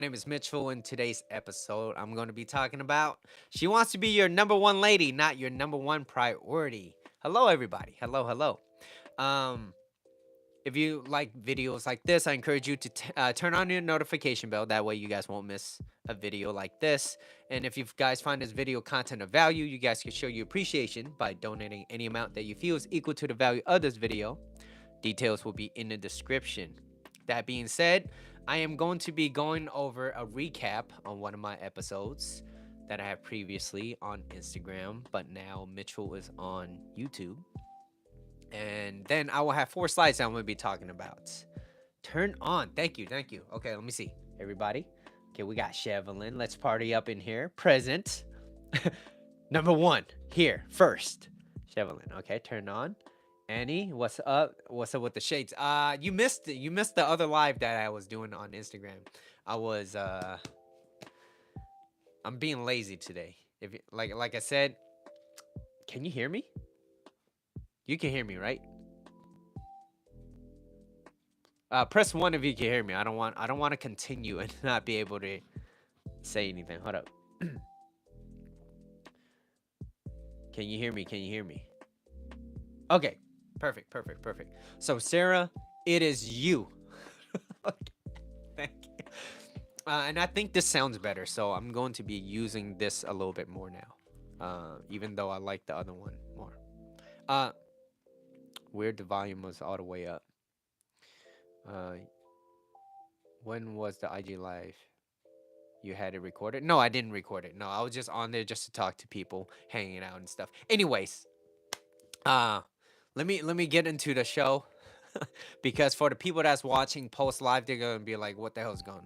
name is Mitchell. In today's episode, I'm going to be talking about she wants to be your number one lady, not your number one priority. Hello, everybody. Hello, hello. Um, if you like videos like this, I encourage you to turn on your notification bell. That way, you guys won't miss a video like this. And if you guys find this video content of value, you guys can show your appreciation by donating any amount that you feel is equal to the value of this video. Details will be in the description. That being said, I am going to be going over a recap on one of my episodes that I have previously on Instagram, but now Mitchell is on YouTube. And then I will have 4 slides that I'm going to be talking about. Turn on. Thank you. Thank you. Okay, let me see. Everybody. Okay, we got Chevelin. Let's party up in here. Present. Number one. Here. First. Chevelin. Okay, turn on. Annie, what's up? What's up with the shades? You missed it. You missed the other live that I was doing on Instagram. I was I'm being lazy today. If like I said, can you hear me? You can hear me, right? Press 1 if you can hear me. I don't want to continue and not be able to say anything. Hold up. Can you hear me? Can you hear me? Okay. Perfect. So Sarah, it is you. Thank you. And I think this sounds better, so I'm going to be using this a little bit more now. Even though I like the other one more. Weird, the volume was all the way up. When was the IG live? You had it recorded? No, I didn't record it. No, I was just on there just to talk to people, hanging out and stuff. Anyways, let me get into the show. Because for the people that's watching post live, they're gonna be like, what the hell's going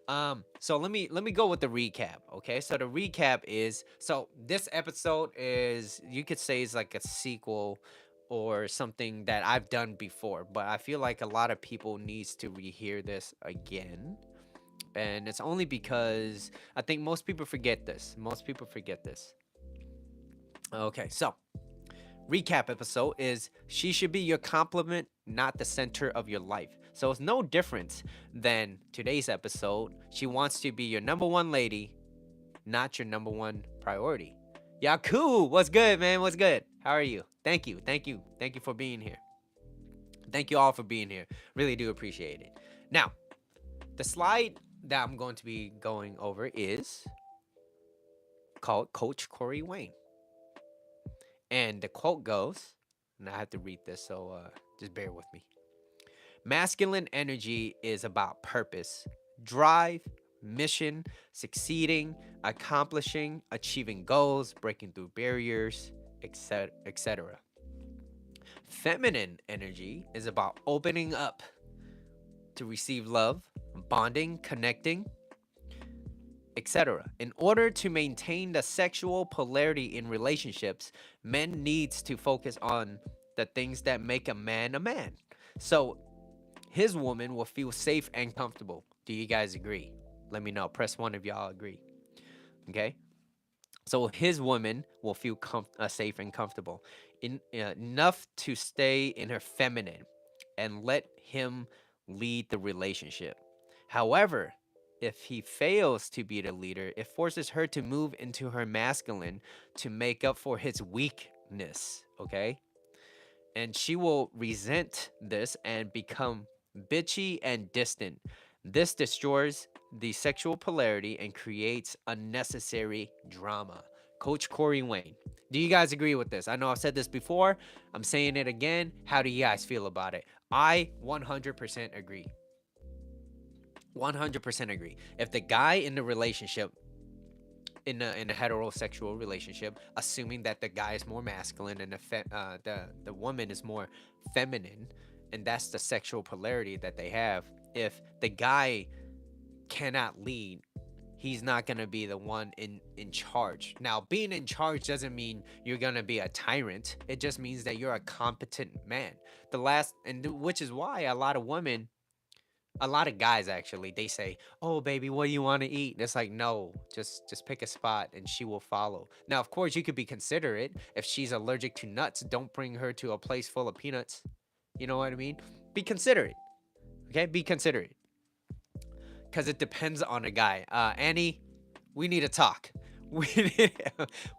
on? So let me go with the recap. Okay, so the recap is, so this episode is, you could say, is like a sequel or something that I've done before, but I feel like a lot of people needs to rehear this again. And it's only because I think most people forget this. Okay, so recap episode is she should be your compliment, not the center of your life. So it's no different than today's episode. She wants to be your number one lady, not your number one priority. Yaku, what's good, man? What's good? How are you? Thank you for being here. Thank you all for being here. Really do appreciate it. Now, the slide that I'm going to be going over is called Coach Corey Wayne. And the quote goes, and I have to read this, so just bear with me. Masculine energy is about purpose, drive, mission, succeeding, accomplishing, achieving goals, breaking through barriers, etc. Feminine energy is about opening up to receive love, bonding, connecting, etc. In order to maintain the sexual polarity in relationships, men needs to focus on the things that make a man. So his woman will feel safe and comfortable. Do you guys agree? Let me know. Press 1 if y'all agree. Okay? So his woman will feel safe and comfortable enough to stay in her feminine and let him lead the relationship. However, if he fails to be the leader, it forces her to move into her masculine to make up for his weakness, okay? And she will resent this and become bitchy and distant. This destroys the sexual polarity and creates unnecessary drama. Coach Corey Wayne. Do you guys agree with this? I know I've said this before. I'm saying it again. How do you guys feel about it? I 100% agree. 100% agree. If the guy in the relationship, in a heterosexual relationship, assuming that the guy is more masculine and the woman is more feminine, and that's the sexual polarity that they have, if the guy cannot lead, he's not gonna be the one in charge. Now, being in charge doesn't mean you're gonna be a tyrant. It just means that you're a competent man. Which is why a lot of women, a lot of guys actually, they say, oh baby, what do you want to eat? And it's like, no, just pick a spot and she will follow. Now, of course, you could be considerate. If she's allergic to nuts, don't bring her to a place full of peanuts. You know what I mean? Be considerate. Okay, be considerate. because it depends on the guy. Annie, we need to talk. We need,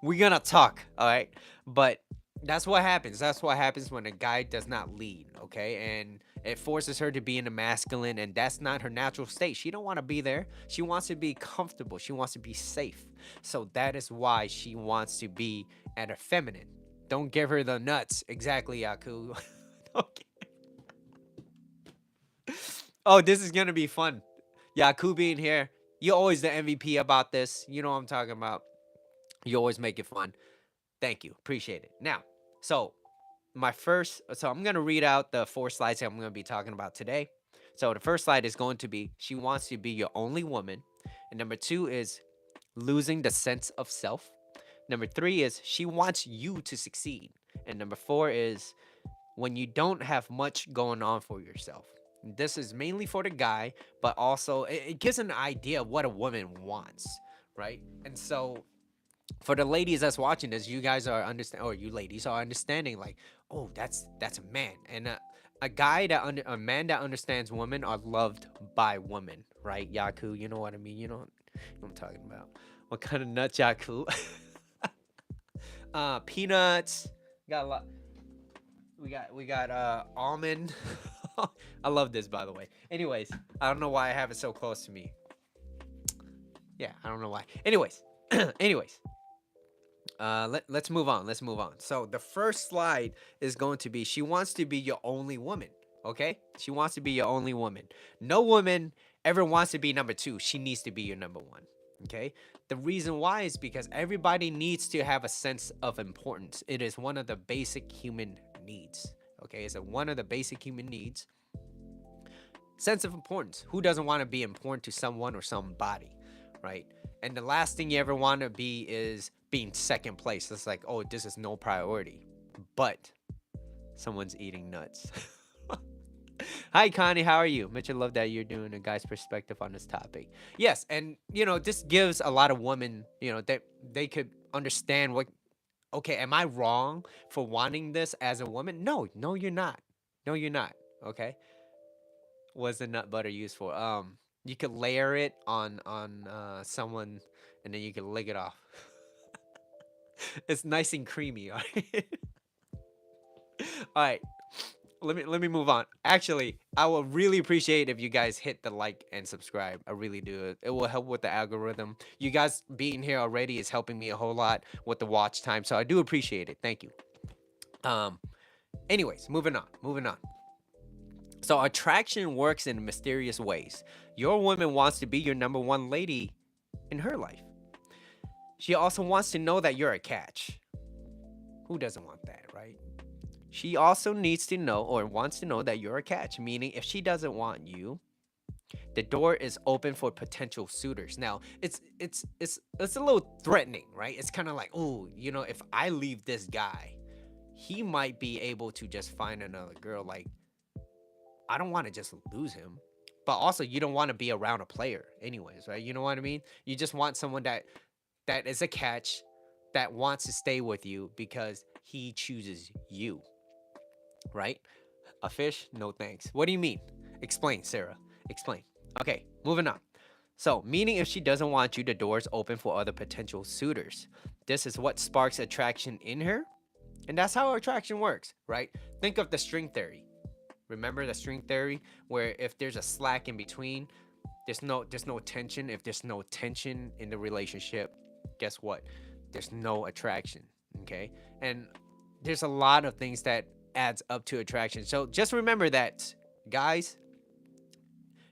we're gonna talk, all right? But that's what happens. That's what happens when a guy does not lead, okay? And it forces her to be in the masculine, and that's not her natural state. She don't want to be there. She wants to be comfortable. She wants to be safe. So that is why she wants to be at a feminine. Don't give her the nuts. Exactly, Yaku. Okay. Oh, this is gonna be fun. Yaku being here. You're always the MVP about this. You know what I'm talking about. You always make it fun. Thank you. Appreciate it. Now, so I'm going to read out the 4 slides that I'm going to be talking about today. So the first slide is going to be she wants to be your only woman. And number 2 is losing the sense of self. Number 3 is she wants you to succeed. And number 4 is when you don't have much going on for yourself. This is mainly for the guy, but also it gives an idea of what a woman wants, right? And so for the ladies that's watching this, you guys are understand, or you ladies are understanding, like, oh, that's a man, and a man that understands women are loved by women, right? Yaku, you know what I mean? You know what I'm talking about? What kind of nuts, Yaku? Peanuts. Got a lot. We got almond. I love this, by the way. Anyways, I don't know why I have it so close to me. Yeah, I don't know why. Anyways, anyways. Let's move on. Let's move on. So the first slide is going to be she wants to be your only woman. Okay? She wants to be your only woman. No woman ever wants to be number 2. She needs to be your number 1. Okay? The reason why is because everybody needs to have a sense of importance. It is one of the basic human needs. Okay? It's one of the basic human needs. Sense of importance. Who doesn't want to be important to someone or somebody? Right? And the last thing you ever want to be is being second place. It's like, oh, this is no priority. But someone's eating nuts. Hi, Connie. How are you? Mitch, I love that you're doing a guy's perspective on this topic. Yes, and this gives a lot of women, that they could understand what. Okay, am I wrong for wanting this as a woman? No, you're not. No, you're not. Okay. What's the nut butter used for? You could layer it on someone, and then you can lick it off. It's nice and creamy. All right. All right. Let me move on. Actually, I will really appreciate if you guys hit the like and subscribe. I really do. It will help with the algorithm. You guys being here already is helping me a whole lot with the watch time, so I do appreciate it. Thank you. Anyways, moving on. So attraction works in mysterious ways. Your woman wants to be your number 1 lady in her life. She also wants to know that you're a catch. Who doesn't want that, right? She also needs to know or wants to know that you're a catch, meaning if she doesn't want you, the door is open for potential suitors. Now, it's a little threatening, right? It's kind of like, oh, if I leave this guy, he might be able to just find another girl. Like, I don't want to just lose him. But also, you don't want to be around a player anyways, right? You know what I mean? You just want someone that is a catch, that wants to stay with you because he chooses you, right? A fish? No thanks. What do you mean? Explain, Sarah. Explain. Okay, moving on. So, meaning if she doesn't want you, the door's open for other potential suitors. This is what sparks attraction in her. And that's how attraction works, right? Think of the string theory. Remember the string theory where if there's a slack in between, there's no tension. If there's no tension in the relationship, guess what? There's no attraction, okay? And there's a lot of things that adds up to attraction. So just remember that, guys,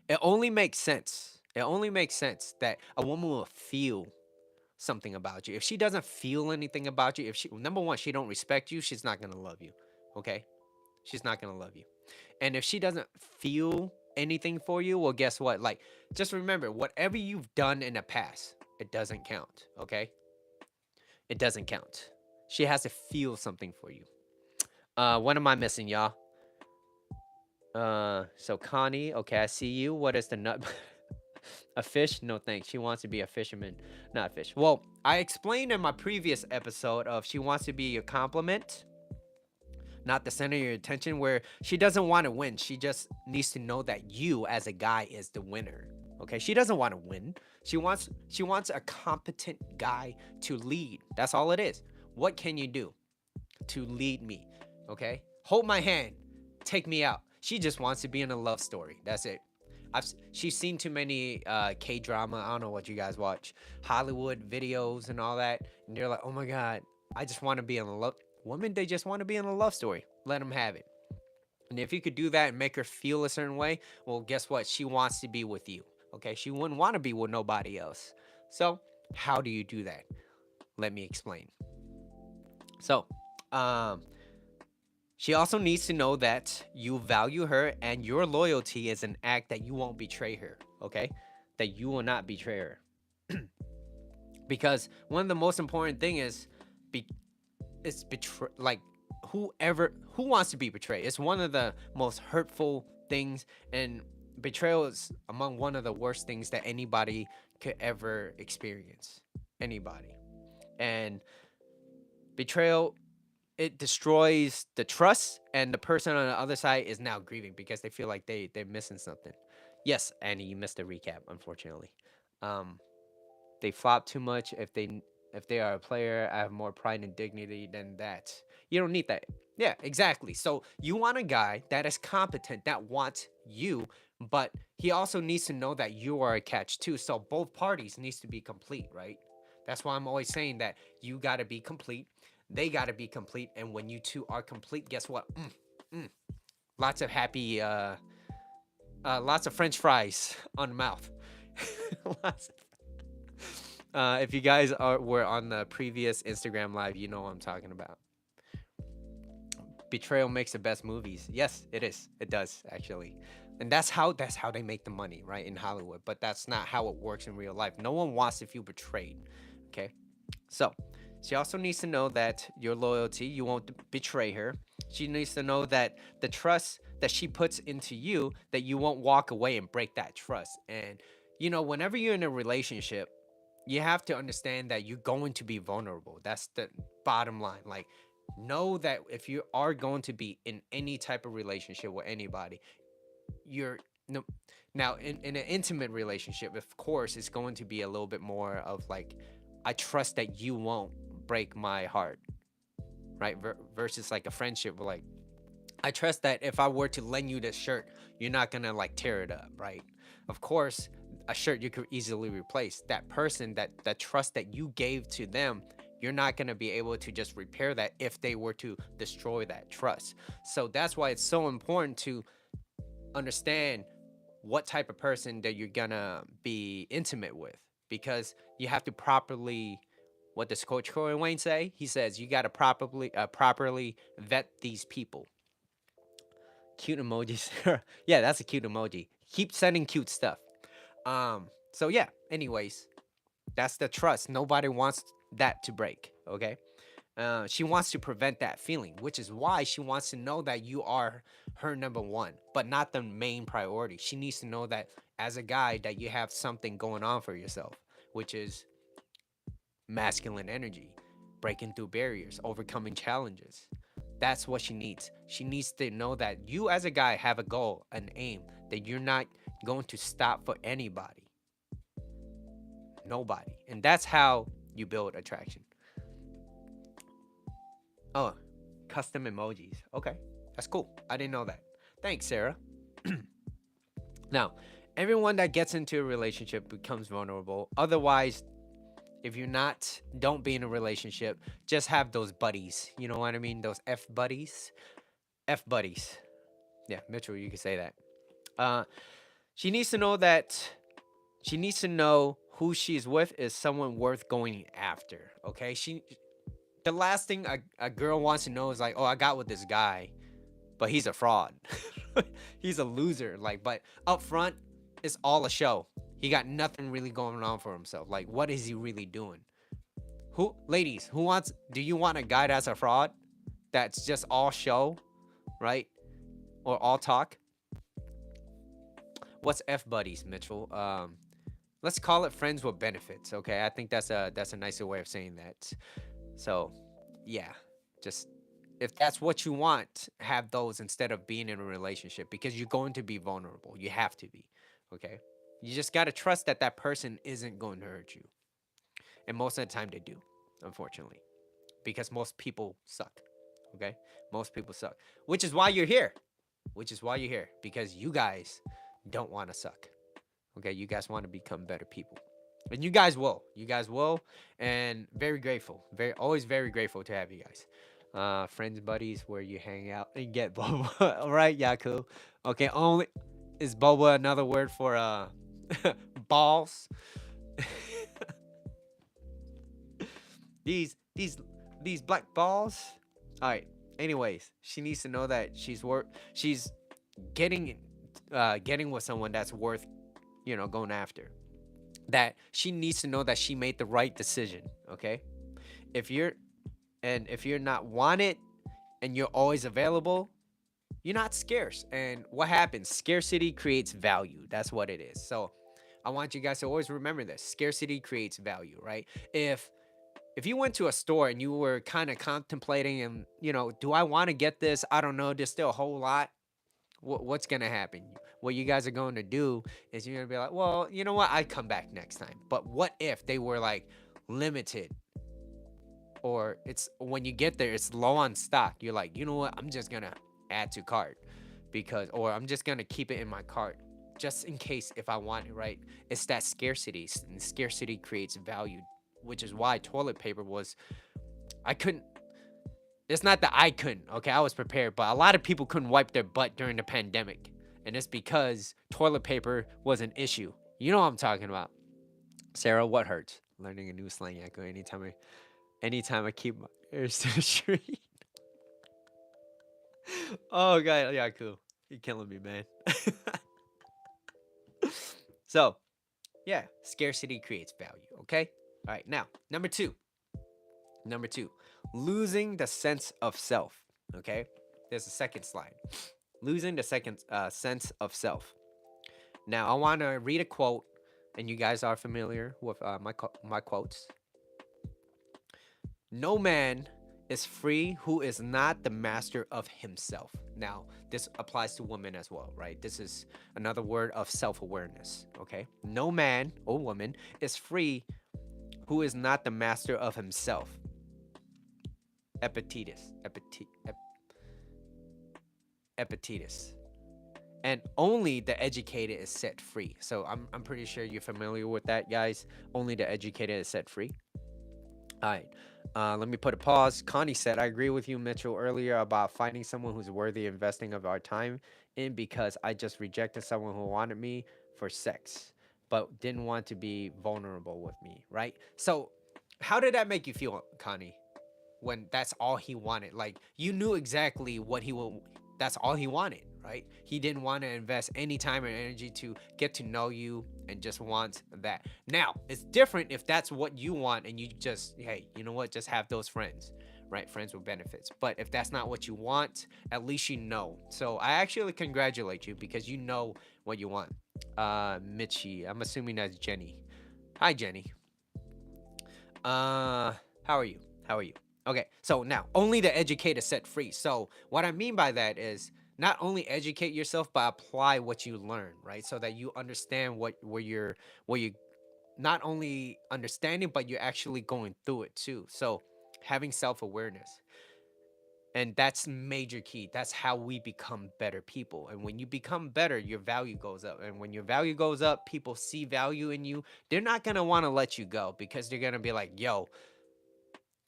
it only makes sense. It only makes sense that a woman will feel something about you. If she doesn't feel anything about you, if she, number 1, she don't respect you, she's not going to love you, okay? She's not going to love you. And if she doesn't feel anything for you, well, guess what? Like, just remember, whatever you've done in the past, it doesn't count, okay? It doesn't count. She has to feel something for you. What am I missing, y'all? So Connie, okay, I see you. What is the nut? A fish? No thanks. She wants to be a fisherman, not a fish. Well, I explained in my previous episode of she wants to be a compliment, not the center of your attention, where she doesn't want to win. She just needs to know that you as a guy is the winner. Okay, she doesn't want to win. She wants a competent guy to lead. That's all it is. What can you do to lead me? Okay, hold my hand, take me out. She just wants to be in a love story. That's it. She's seen too many K drama. I don't know what you guys watch, Hollywood videos and all that, and you're like, oh my god, I just want to be in a love. Women, they just want to be in a love story. Let them have it. And if you could do that and make her feel a certain way, well, guess what? She wants to be with you. Okay, she wouldn't want to be with nobody else. So, how do you do that? Let me explain. So, um, she also needs to know that you value her and your loyalty is an act that you won't betray her. Okay, that you will not betray her. Because one of the most important thing is, be, it's betray like who wants to be betrayed. It's one of the most hurtful things, and betrayal is among one of the worst things that anybody could ever experience. Anybody. And betrayal, it destroys the trust, and the person on the other side is now grieving because they feel like they're missing something. Yes, Annie, you missed the recap, unfortunately. Um, they flop too much. If they are a player, I have more pride and dignity than that. You don't need that. Yeah, exactly. So you want a guy that is competent, that wants you, but he also needs to know that you are a catch too. So both parties needs to be complete, right? That's why I'm always saying that you got to be complete. They got to be complete, and when you two are complete, guess what? Mm, lots of happy, lots of French fries on the mouth. lots if you guys were on the previous Instagram live, you know what I'm talking about. Betrayal makes the best movies. Yes, it is. It does actually, and that's how they make the money, right, in Hollywood. But that's not how it works in real life. No one wants to feel betrayed. Okay, so she also needs to know that your loyalty, you won't betray her. She needs to know that the trust that she puts into you, that you won't walk away and break that trust. And whenever you're in a relationship, you have to understand that you're going to be vulnerable. That's the bottom line. Like, know that if you are going to be in any type of relationship with anybody, you're no now in an intimate relationship, of course, it's going to be a little bit more of like, I trust that you won't break my heart, right? Versus like a friendship, like, I trust that if I were to lend you this shirt, you're not gonna like tear it up, right? Of course, a shirt you could easily replace. That person, that trust that you gave to them, you're not gonna be able to just repair that if they were to destroy that trust. So that's why it's so important to understand what type of person that you're gonna be intimate with, because you have to properly, what does Coach Corey Wayne say? He says you got to properly vet these people. Cute emojis. Yeah, that's a cute emoji. Keep sending cute stuff. So yeah, anyways, that's the trust. Nobody wants that to break, okay? She wants to prevent that feeling, which is why she wants to know that you are her number one, but not the main priority. She needs to know that as a guy, that you have something going on for yourself, which is masculine energy, breaking through barriers, overcoming challenges. That's what she needs. She needs to know that you as a guy have a goal, an aim, that you're not going to stop for anybody. Nobody. And that's how you build attraction. Oh, custom emojis. Okay. That's cool. I didn't know that. Thanks, Sarah. Now, everyone that gets into a relationship becomes vulnerable. Otherwise, if you're not, don't be in a relationship. Just have those buddies. You know what I mean? Those F buddies. F buddies. Yeah, Mitchell, you can say that. Uh, she needs to know that she needs to know who she's with is someone worth going after. Okay, the last thing a girl wants to know is like, oh, I got with this guy, but he's a fraud. He's a loser. Like, but up front, it's all a show. He got nothing really going on for himself. Like, what is he really doing? Who, ladies, do you want a guy that's a fraud? That's just all show, right? Or all talk? What's F buddies, Mitchell? Let's call it friends with benefits. Okay, I think that's a nicer way of saying that. So, yeah, just if that's what you want, have those instead of being in a relationship, because you're going to be vulnerable. You have to be. Okay. You just got to trust that that person isn't going to hurt you. And most of the time they do, unfortunately, because most people suck. Okay? Most people suck. Which is why you're here. Which is why you're here, because you guys don't want to suck. Okay? You guys want to become better people. And you guys will. You guys will. And very grateful. Very always very grateful to have you guys. Friends, buddies, where you hang out and get boba. All right, Yaku. Okay, only is boba another word for balls? these these black balls. All right. Anyways, she needs to know that she's getting getting with someone that's worth, going after. That she needs to know that she made the right decision, okay? If you're if you're not wanted and you're always available, you're not scarce. And what happens? Scarcity creates value. That's what it is. So, I want you guys to always remember this. Scarcity creates value, right? If you went to a store and you were kind of contemplating and, do I want to get this? I don't know. There's still a whole lot. What's going to happen? What you guys are going to do is you're going to be like, well, you know what? I'd come back next time. But what if they were like limited, or it's when you get there, it's low on stock? You're like, you know what? I'm just going to add to cart or I'm just going to keep it in my cart just in case if I want it, right? It's that scarcity, and scarcity creates value, which is why toilet paper was, I couldn't, it's not that I couldn't, okay, I was prepared, but a lot of people couldn't wipe their butt during the pandemic, and it's because toilet paper was an issue. You know what I'm talking about. Sarah, what hurts? Learning a new slang echo anytime I keep my ears to the street. Oh god, yeah, cool. You're killing me, man. So, yeah, scarcity creates value, okay? All right, now, number two. Number two, losing the sense of self. Okay, there's a second slide. Losing the second sense of self. Now, I want to read a quote, and you guys are familiar with my quotes. No man is free who is not the master of himself. Now, this applies to women as well, right? This is another word of self awareness. Okay, no man or woman is free who is not the master of himself. Epitidis. Epitidis. And only the educated is set free. So I'm pretty sure you're familiar with that, guys. Only the educated is set free. All right. Let me put a pause. Connie said, I agree with you, Mitchell, earlier about finding someone who's worthy investing of our time in, because I just rejected someone who wanted me for sex, but didn't want to be vulnerable with me, right? So, how did that make you feel, Connie? When that's all he wanted, like you knew exactly what he will, that's all he wanted, right? He didn't want to invest any time or energy to get to know you and just wants that. Now it's different if that's what you want and you just, hey, you know what, just have those friends, right? Friends with benefits. But if that's not what you want, at least you know. So I actually congratulate you because you know what you want. Mitchie, I'm assuming that's Jenny. Hi, Jenny. How are you? How are you? Okay, so now only the educated set free. So what I mean by that is not only educate yourself, but apply what you learn, right? So that you understand where you not only understanding, but you're actually going through it too. So having self awareness. And that's major key. That's how we become better people. And when you become better, your value goes up. And when your value goes up, people see value in you. They're not gonna want to let you go because they're gonna be like, yo,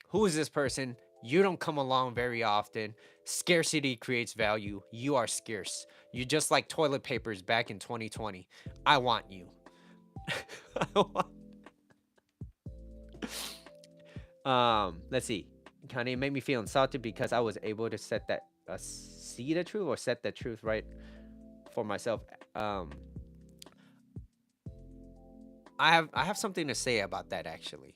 who is this person? You don't come along very often. Scarcity creates value. You are scarce. You're just like toilet papers back in 2020. I want you. Let's see. Kind of made me feel insulted because I was able to see the truth or set the truth right for myself. Um, I have something to say about that actually.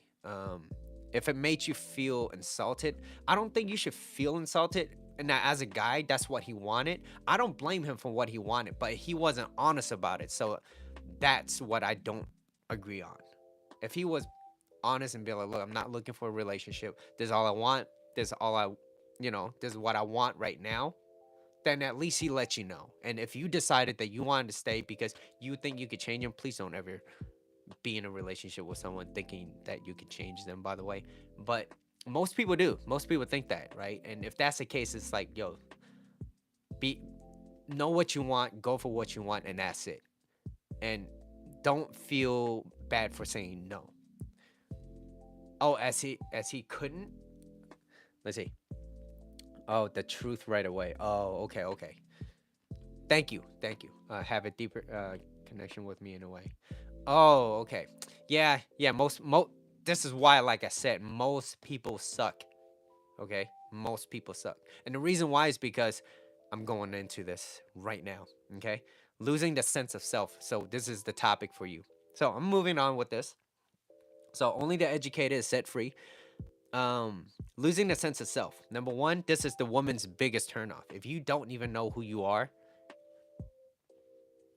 If it made you feel insulted, I don't think you should feel insulted. And that as a guy, that's what he wanted. I don't blame him for what he wanted, but he wasn't honest about it. So that's what I don't agree on. If he was honest and be like, look, I'm not looking for a relationship. This is all I want. This is all I, this is what I want right now. then at least he let you know. And if you decided that you wanted to stay because you think you could change him, please don't ever be in a relationship with someone thinking that you can change them, by the way. But most people do. Most people think that, right? And if that's the case, it's like, yo, be know what you want, go for what you want, and that's it. And don't feel bad for saying no. Oh, as he couldn't. Let's see. Oh, the truth right away. Oh, okay, okay. Thank you. Have a deeper connection with me in a way. Oh, okay. Yeah, yeah. Most. This is why, like I said, most people suck. Okay, most people suck, and the reason why is because I'm going into this right now. Okay, losing the sense of self. So this is the topic for you. So I'm moving on with this. So only the educated is set free. Um, Losing the sense of self. Number one, this is the woman's biggest turnoff. If you don't even know who you are,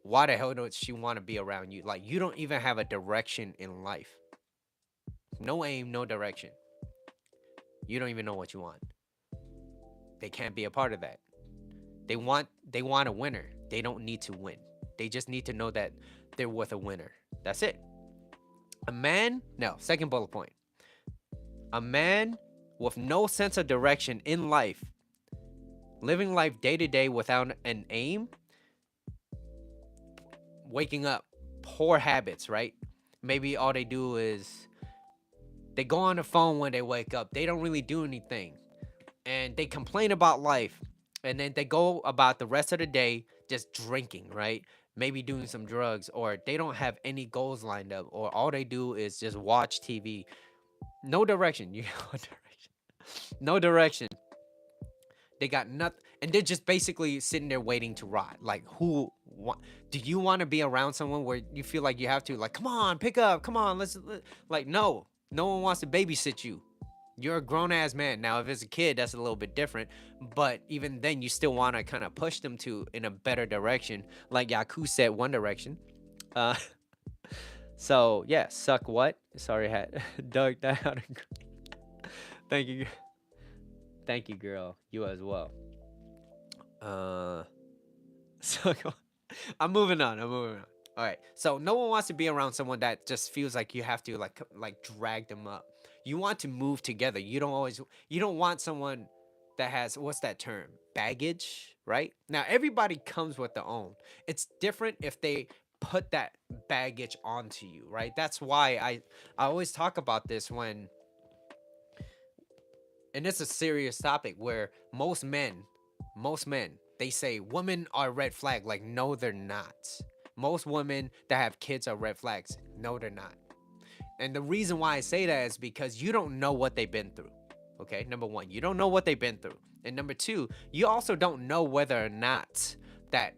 why the hell does she want to be around you? Like, you don't even have a direction in life. No aim, no direction. You don't even know what you want. They can't be a part of that. They want a winner. They don't need to win. They just need to know that they're with a winner. That's it. A man, no, second bullet point. A man with no sense of direction in life, living life day to day without an aim, waking up, poor habits, right? Maybe all they do is they go on the phone when they wake up. They don't really do anything. And they complain about life. And then they go about the rest of the day just drinking, right? Maybe doing some drugs, or they don't have any goals lined up, or all they do is just watch TV. No direction. You no direction. No direction. They got nothing, and they're just basically sitting there waiting to rot. Like, do you want to be around someone where you feel like you have to, like, come on, pick up, come on, like, no, no one wants to babysit you. You're a grown ass man. Now, if it's a kid, that's a little bit different. But even then, you still want to kind of push them to in a better direction. Like Yaku said, one direction. Uh, so yeah, suck what? Sorry, I had Doug that out. Thank you, thank you, girl. You as well. Uh, so I'm moving on. I'm moving on. All right. So no one wants to be around someone that just feels like you have to like drag them up. You want to move together. You don't want someone that has, what's that term? Baggage, right? Now everybody comes with their own. It's different if they put that baggage onto you, right? That's why I always talk about this when, and it's a serious topic where most men, they say women are red flag. Like, no, they're not. Most women that have kids are red flags. No, they're not. And the reason why I say that is because you don't know what they've been through. Okay, number one, you don't know what they've been through, and number two, you also don't know whether or not that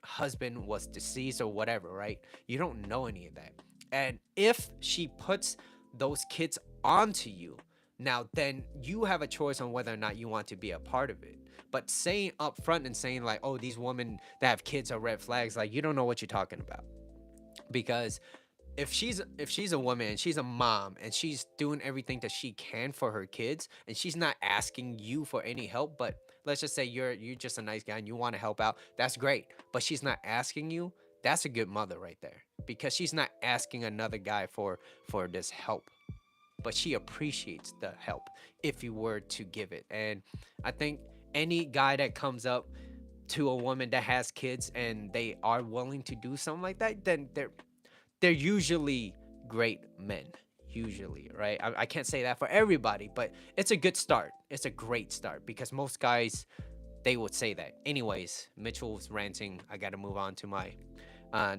husband was deceased or whatever, right? You don't know any of that. And if she puts those kids onto you, now then you have a choice on whether or not you want to be a part of it. But saying up front and saying like, oh, these women that have kids are red flags, like, you don't know what you're talking about. Because if she's a woman and she's a mom and she's doing everything that she can for her kids and she's not asking you for any help, but let's just say you're just a nice guy and you want to help out, that's great. But she's not asking you, that's a good mother right there. Because she's not asking another guy for this help, but she appreciates the help if you were to give it. And I think any guy that comes up to a woman that has kids and they are willing to do something like that, then they're usually great men. Usually, right? I can't say that for everybody, but it's a good start. It's a great start because most guys, they would say that. Anyways, Mitchell's ranting. I got to move on to my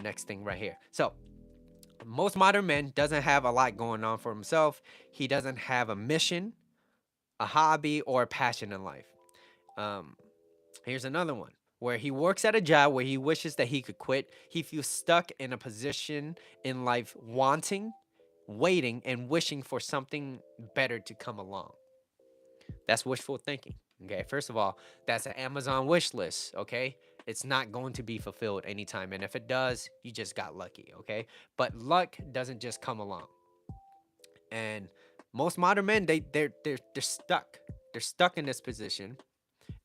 next thing right here. So most modern men doesn't have a lot going on for himself. He doesn't have a mission, a hobby, or a passion in life. Um, Here's another one where he works at a job where he wishes that he could quit. He feels stuck in a position in life, wanting, waiting, and wishing for something better to come along. That's wishful thinking. Okay, first of all, that's an Amazon wish list. Okay, it's not going to be fulfilled anytime, and if it does, you just got lucky. Okay, but luck doesn't just come along. And most modern men, they're stuck. They're stuck in this position,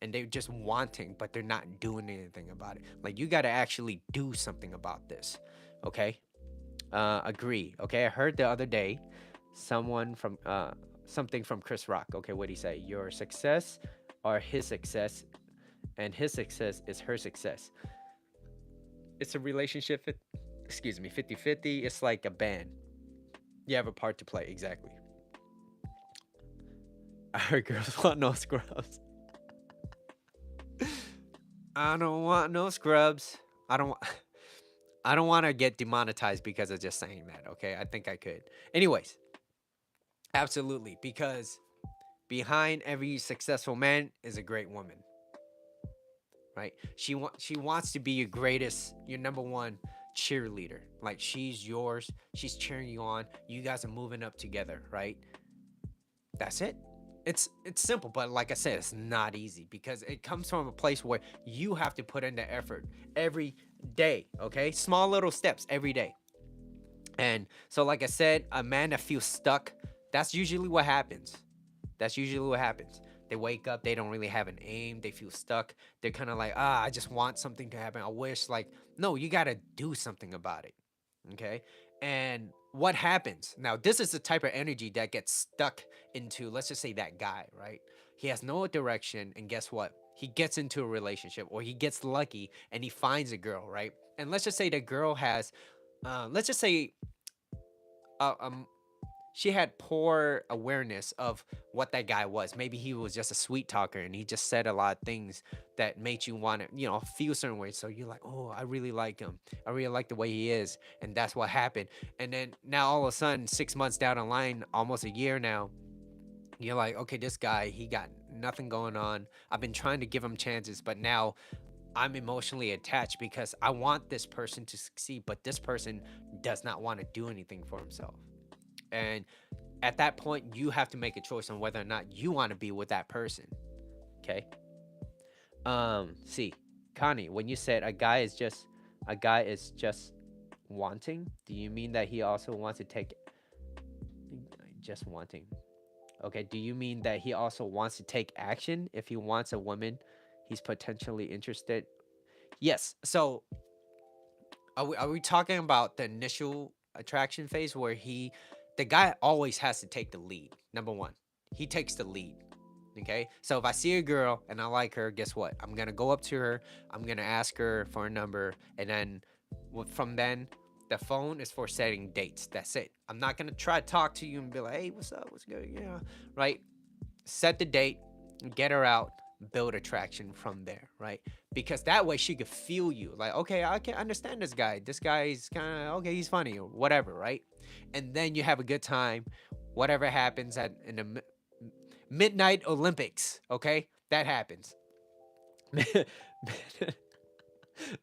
and they're just wanting, but they're not doing anything about it. Like, you got to actually do something about this. Okay. Agree. Okay. I heard the other day someone from something from Chris Rock. Okay. What did he say? Your success are his success, and his success is her success. It's a relationship. Excuse me, 50-50. It's like a band. You have a part to play. Exactly. I heard girls want no scrubs. I don't want no scrubs. I don't want. I don't want to get demonetized because of just saying that. Okay, I think I could. Anyways, absolutely, because behind every successful man is a great woman, right? She wants to be your greatest, your number one cheerleader. Like, she's yours. She's cheering you on. You guys are moving up together, right? That's it. It's simple, but like I said, it's not easy because it comes from a place where you have to put in the effort every day, okay? Small little steps every day. And so, like I said, a man that feels stuck, that's usually what happens. That's usually what happens. They wake up, they don't really have an aim, they feel stuck. They're kind of like, I just want something to happen. I wish, like, no, you got to do something about it. Okay. And what happens now? This is the type of energy that gets stuck into, let's just say, that guy, right? He has no direction. And guess what? He gets into a relationship, or he gets lucky and he finds a girl, right? And let's just say the girl has, let's just say, uh, um, she had poor awareness of what that guy was. Maybe he was just a sweet talker and he just said a lot of things that made you want to, feel certain ways. So you're like, oh, I really like him. I really like the way he is. And that's what happened. And then now all of a sudden, 6 months down the line, almost a year now, you're like, okay, this guy, he got nothing going on. I've been trying to give him chances, but now I'm emotionally attached because I want this person to succeed, but this person does not want to do anything for himself. And at that point, you have to make a choice on whether or not you want to be with that person. Okay. See, Connie, when you said a guy is just wanting, do you mean that he also wants to take just wanting? Okay. Do you mean that he also wants to take action if he wants a woman he's potentially interested? Yes. So are we talking about the initial attraction phase where the guy always has to take the lead? Number one, he takes the lead. Okay, so if I see a girl and I like her, guess what? I'm gonna go up to her. I'm gonna ask her for a number, and then from then, the phone is for setting dates. That's it. I'm not gonna try to talk to you and be like, "Hey, what's up? What's good?" Yeah, right. Set the date, get her out, build attraction from there, right? Because that way she could feel you, like, okay, I can understand this guy. This guy's kind of okay. He's funny or whatever, right? And then you have a good time. Whatever happens in the midnight Olympics, okay, that happens.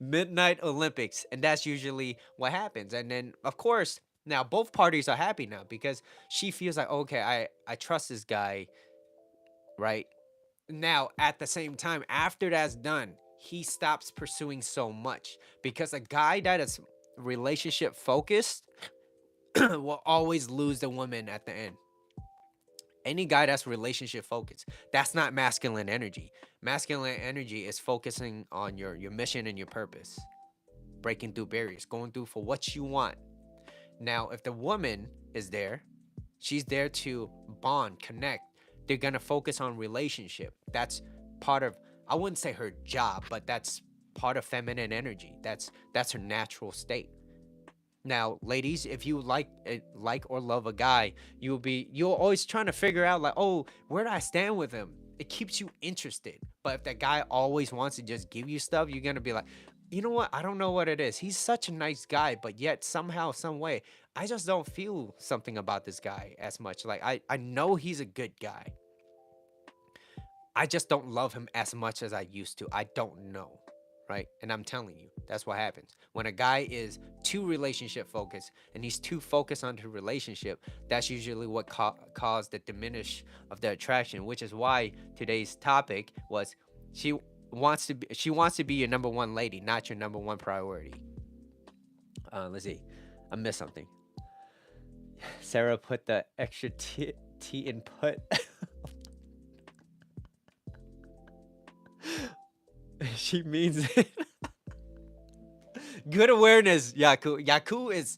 Midnight Olympics, and that's usually what happens. And then, of course, now both parties are happy now because she feels like, okay, I trust this guy, right? Now, at the same time, after that's done, he stops pursuing so much because a guy that is relationship focused will always lose the woman at the end. Any guy that's relationship focused, that's not masculine energy. Masculine energy is focusing on your mission and your purpose, breaking through barriers, going through for what you want. Now, if the woman is there, she's there to bond, connect. They're gonna focus on relationship. That's part of, I wouldn't say her job, but that's part of feminine energy. That's her natural state. Now, ladies, if you like or love a guy, you're always trying to figure out, like, oh, where do I stand with him? It keeps you interested. But if that guy always wants to just give you stuff, you're gonna be like, you know what? I don't know what it is. He's such a nice guy, but yet somehow, some way, I just don't feel something about this guy as much. Like, I know he's a good guy. I just don't love him as much as I used to. I don't know. Right? And I'm telling you, that's what happens. When a guy is too relationship focused and he's too focused on the relationship, that's usually what caused the diminish of the attraction, which is why today's topic was she she wants to be your number one lady, not your number one priority. Let's see. I missed something. Sarah put the extra T input. She means it. Good awareness, Yaku. Yaku is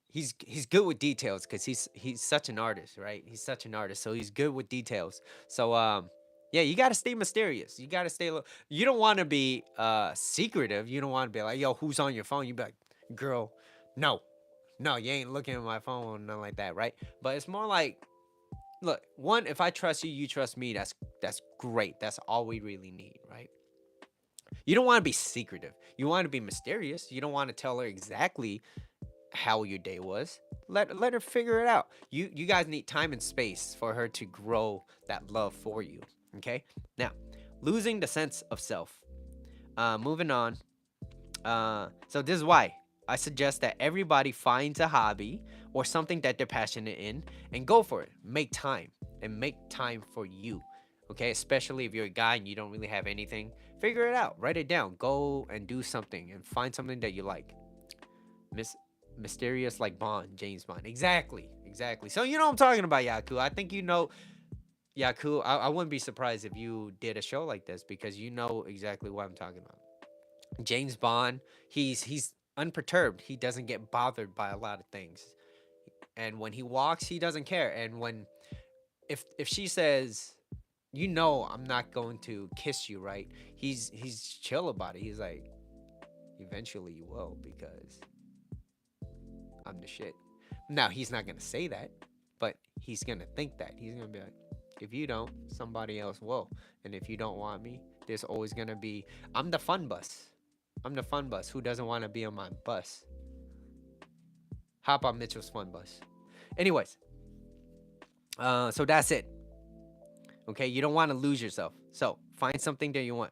he's good with details because he's such an artist, right? He's such an artist, so he's good with details. So yeah, you gotta stay mysterious. You gotta stay. You don't want to be secretive. You don't want to be like, yo, who's on your phone? You be like, girl, no, no, you ain't looking at my phone, nothing like that, right? But it's more like, look, one, if I trust you, you trust me. That's great. That's all we really need, right? You don't want to be secretive. You want to be mysterious. You don't want to tell her exactly how your day was. Let her figure it out. You guys need time and space for her to grow that love for you. Okay? Now, losing the sense of self. Moving on. So this is why I suggest that everybody finds a hobby or something that they're passionate in and go for it. Make time and make time for you. Okay, especially if you're a guy and you don't really have anything, figure it out. Write it down. Go and do something and find something that you like. Mysterious like Bond, James Bond. Exactly, exactly. So you know what I'm talking about, Yaku. I think you know, Yaku. I wouldn't be surprised if you did a show like this because you know exactly what I'm talking about. James Bond, he's unperturbed. He doesn't get bothered by a lot of things. And when he walks, he doesn't care. And when if she says, you know, I'm not going to kiss you, right? He's chill about it. He's like, eventually you will because I'm the shit. Now he's not gonna say that, but he's gonna think that. He's gonna be like, if you don't, somebody else will. And if you don't want me, there's always gonna be. I'm the fun bus. I'm the fun bus. Who doesn't want to be on my bus? Hop on Mitchell's fun bus. Anyways, so that's it. Okay, you don't want to lose yourself. So find something that you want.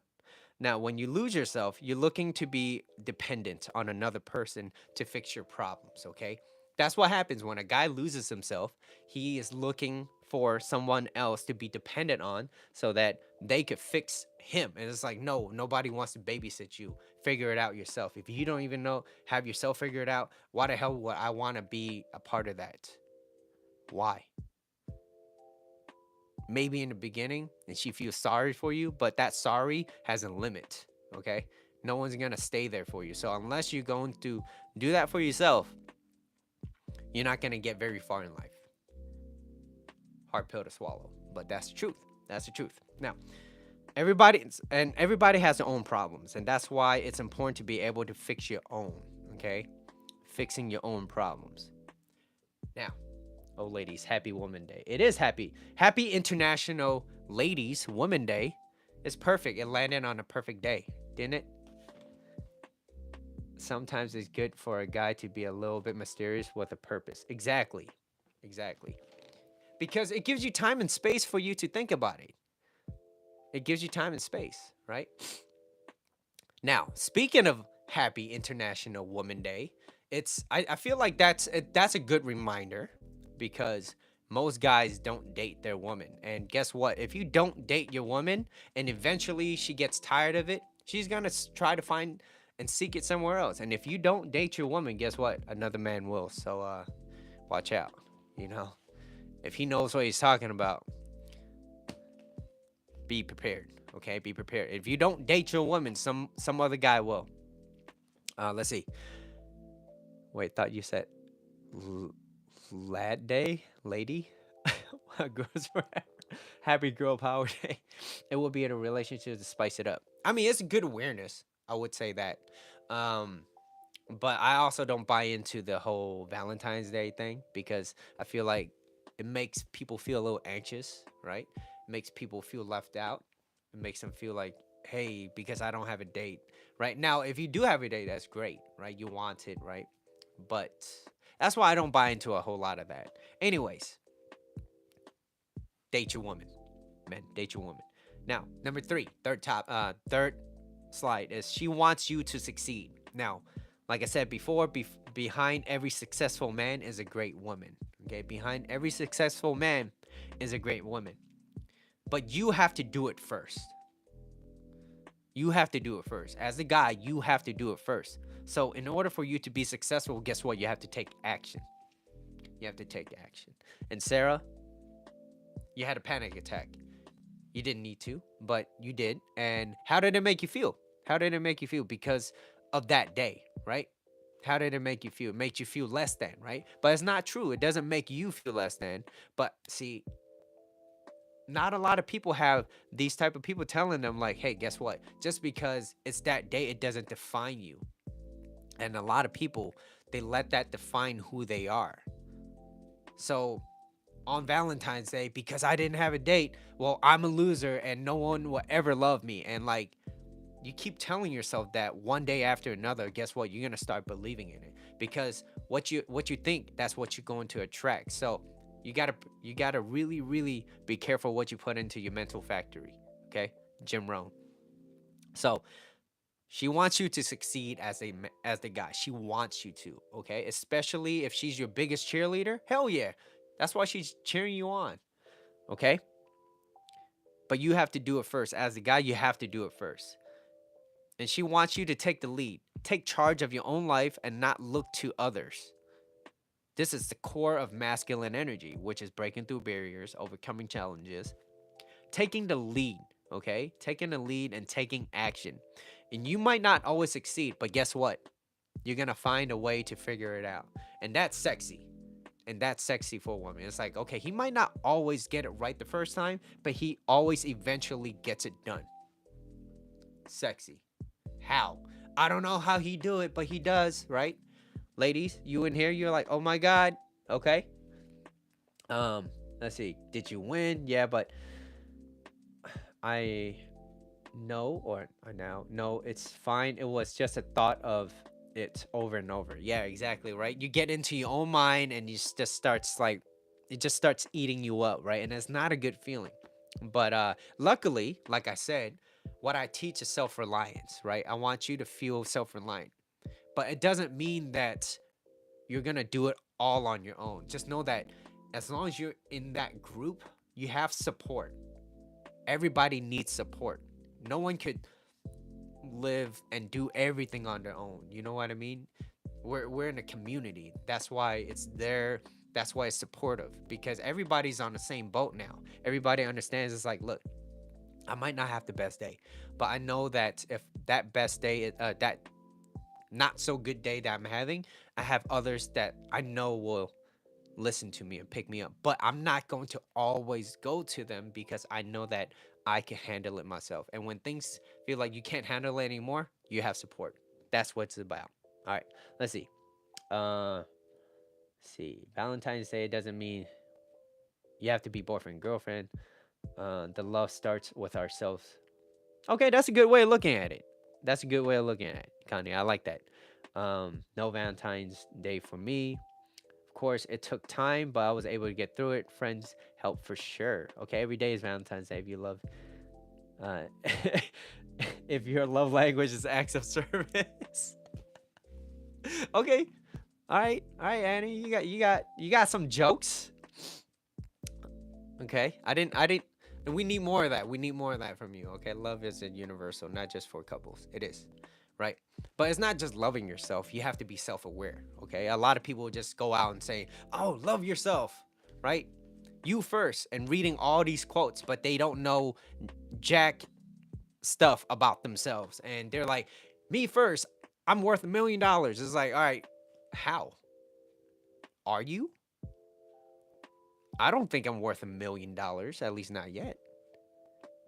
Now, when you lose yourself, you're looking to be dependent on another person to fix your problems, okay? That's what happens when a guy loses himself. He is looking for someone else to be dependent on so that they could fix him. And it's like, no, nobody wants to babysit you. Figure it out yourself. If you don't even know, have yourself figured out, why the hell would I want to be a part of that? Why? Maybe in the beginning and she feels sorry for you, but that sorry has a limit, okay? No one's gonna stay there for you. So unless you're going to do that for yourself, you're not gonna get very far in life. Hard pill to swallow, but that's the truth. That's the truth. Now, everybody has their own problems, and that's why it's important to be able to fix your own, okay? Fixing your own problems. Now, oh, ladies, happy Woman Day. It is happy. Happy International Ladies Woman Day. It's perfect. It landed on a perfect day, didn't it? Sometimes it's good for a guy to be a little bit mysterious with a purpose. Exactly. Exactly. Because it gives you time and space for you to think about it. It gives you time and space, right? Now, speaking of happy International Woman Day, I feel like that's a good reminder because most guys don't date their woman. And guess what? If you don't date your woman and eventually she gets tired of it, she's going to try to find and seek it somewhere else. And if you don't date your woman, guess what? Another man will. So watch out, you know. If he knows what he's talking about, be prepared. Okay, be prepared. If you don't date your woman, some other guy will. Let's see. Wait, thought you said lad day, lady. Girls forever. Happy girl power day. It will be in a relationship to spice it up. I mean, it's a good awareness. I would say that. But I also don't buy into the whole Valentine's Day thing because I feel like it makes people feel a little anxious, right? It makes people feel left out. It makes them feel like, hey, because I don't have a date, right? Now, if you do have a date, that's great, right? You want it, right? But that's why I don't buy into a whole lot of that. Anyways, date your woman, men. Date your woman. Now, number three, third slide is she wants you to succeed. Now, like I said before, behind every successful man is a great woman. Okay, behind every successful man is a great woman. But you have to do it first. You have to do it first. As a guy, you have to do it first. So in order for you to be successful, guess what? You have to take action. You have to take action. And Sarah, you had a panic attack. You didn't need to, but you did. And how did it make you feel? How did it make you feel? Because of that day, right? How did it make you feel? It makes you feel less than, right? But it's not true. It doesn't make you feel less than. But see, not a lot of people have these type of people telling them like, hey, guess what? Just because it's that day, it doesn't define you. And a lot of people, they let that define who they are. So on Valentine's Day, because I didn't have a date, well, I'm a loser and no one will ever love me. And like, you keep telling yourself that one day after another, guess what? You're gonna start believing in it, because what you think, that's what you're going to attract. So you gotta really be careful what you put into your mental factory. Okay, Jim Rohn. So she wants you to succeed as the guy. She wants you to. Okay, especially if she's your biggest cheerleader. Hell yeah, that's why she's cheering you on. Okay, but you have to do it first. As the guy, you have to do it first. And she wants you to take the lead, take charge of your own life, and not look to others. This is the core of masculine energy, which is breaking through barriers, overcoming challenges, taking the lead, okay? Taking the lead and taking action. And you might not always succeed, but guess what? You're gonna find a way to figure it out. And that's sexy. And that's sexy for a woman. It's like, okay, he might not always get it right the first time, but he always eventually gets it done. Sexy. How? I don't know how he do it, but he does, right? Ladies, you in here, you're like, oh my god. Okay. Um, let's see. Did you win? Yeah, but I no or now. No, it's fine. It was just a thought of it over and over. Yeah, exactly, right? You get into your own mind and just starts like it just starts eating you up, right? And it's not a good feeling. But luckily, like I said, what I teach is self-reliance, right? I want you to feel self-reliant. But it doesn't mean that you're gonna do it all on your own. Just know that as long as you're in that group, you have support. Everybody needs support. No one could live and do everything on their own. You know what I mean? We're in a community. That's why it's there. That's why it's supportive, because everybody's on the same boat now. Everybody understands. It's like, look, I might not have the best day, but I know that if that best day, that not so good day that I'm having, I have others that I know will listen to me and pick me up. But I'm not going to always go to them, because I know that I can handle it myself. And when things feel like you can't handle it anymore, you have support. That's what it's about. All right, let's see. Uh, see. Valentine's Day doesn't mean you have to be boyfriend girlfriend. The love starts with ourselves. Okay, that's a good way of looking at it. That's a good way of looking at it, Kanye. I like that. No Valentine's Day for me. Of course, it took time, but I was able to get through it. Friends help for sure. Okay, every day is Valentine's Day if you love. Uh, if your love language is acts of service. Okay, all right, Annie, you got some jokes. Okay, I didn't. And we need more of that. We need more of that from you. Okay, love is a universal, not just for couples. It is, right? But it's not just loving yourself. You have to be self-aware. Okay, a lot of people just go out and say, "Oh, love yourself," right? You first, and reading all these quotes, but they don't know jack stuff about themselves, and they're like, "Me first. I'm worth $1 million." It's like, all right, how are you? I don't think I'm worth $1 million, at least not yet.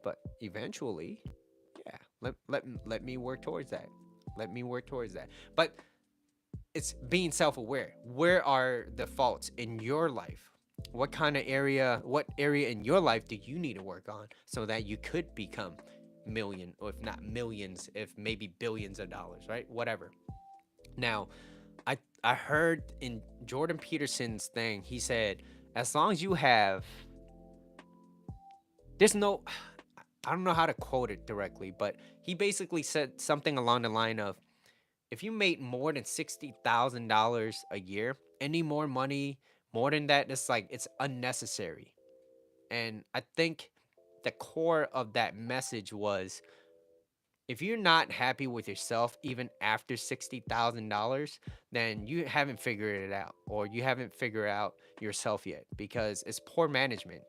But eventually, yeah, let me work towards that. Let me work towards that. But it's being self-aware. Where are the faults in your life? What area in your life do you need to work on so that you could become million, or if not millions, if maybe billions of dollars, right? Whatever. Now, I heard in Jordan Peterson's thing, he said, as long as you have, there's no, I don't know how to quote it directly, but he basically said something along the line of, if you made more than $60,000 a year, any more money more than that, it's like it's unnecessary. And I think the core of that message was, if you're not happy with yourself even after $60,000, then you haven't figured it out, or you haven't figured out yourself yet, because it's poor management.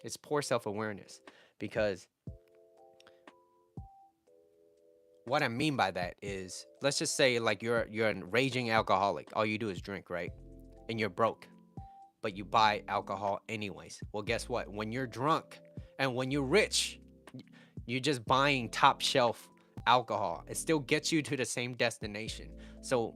It's poor self-awareness, because what I mean by that is, let's just say like you're a raging alcoholic. All you do is drink, right? And you're broke, but you buy alcohol anyways. Well, guess what? When you're drunk and when you're rich, you're just buying top shelf alcohol. It still gets you to the same destination. So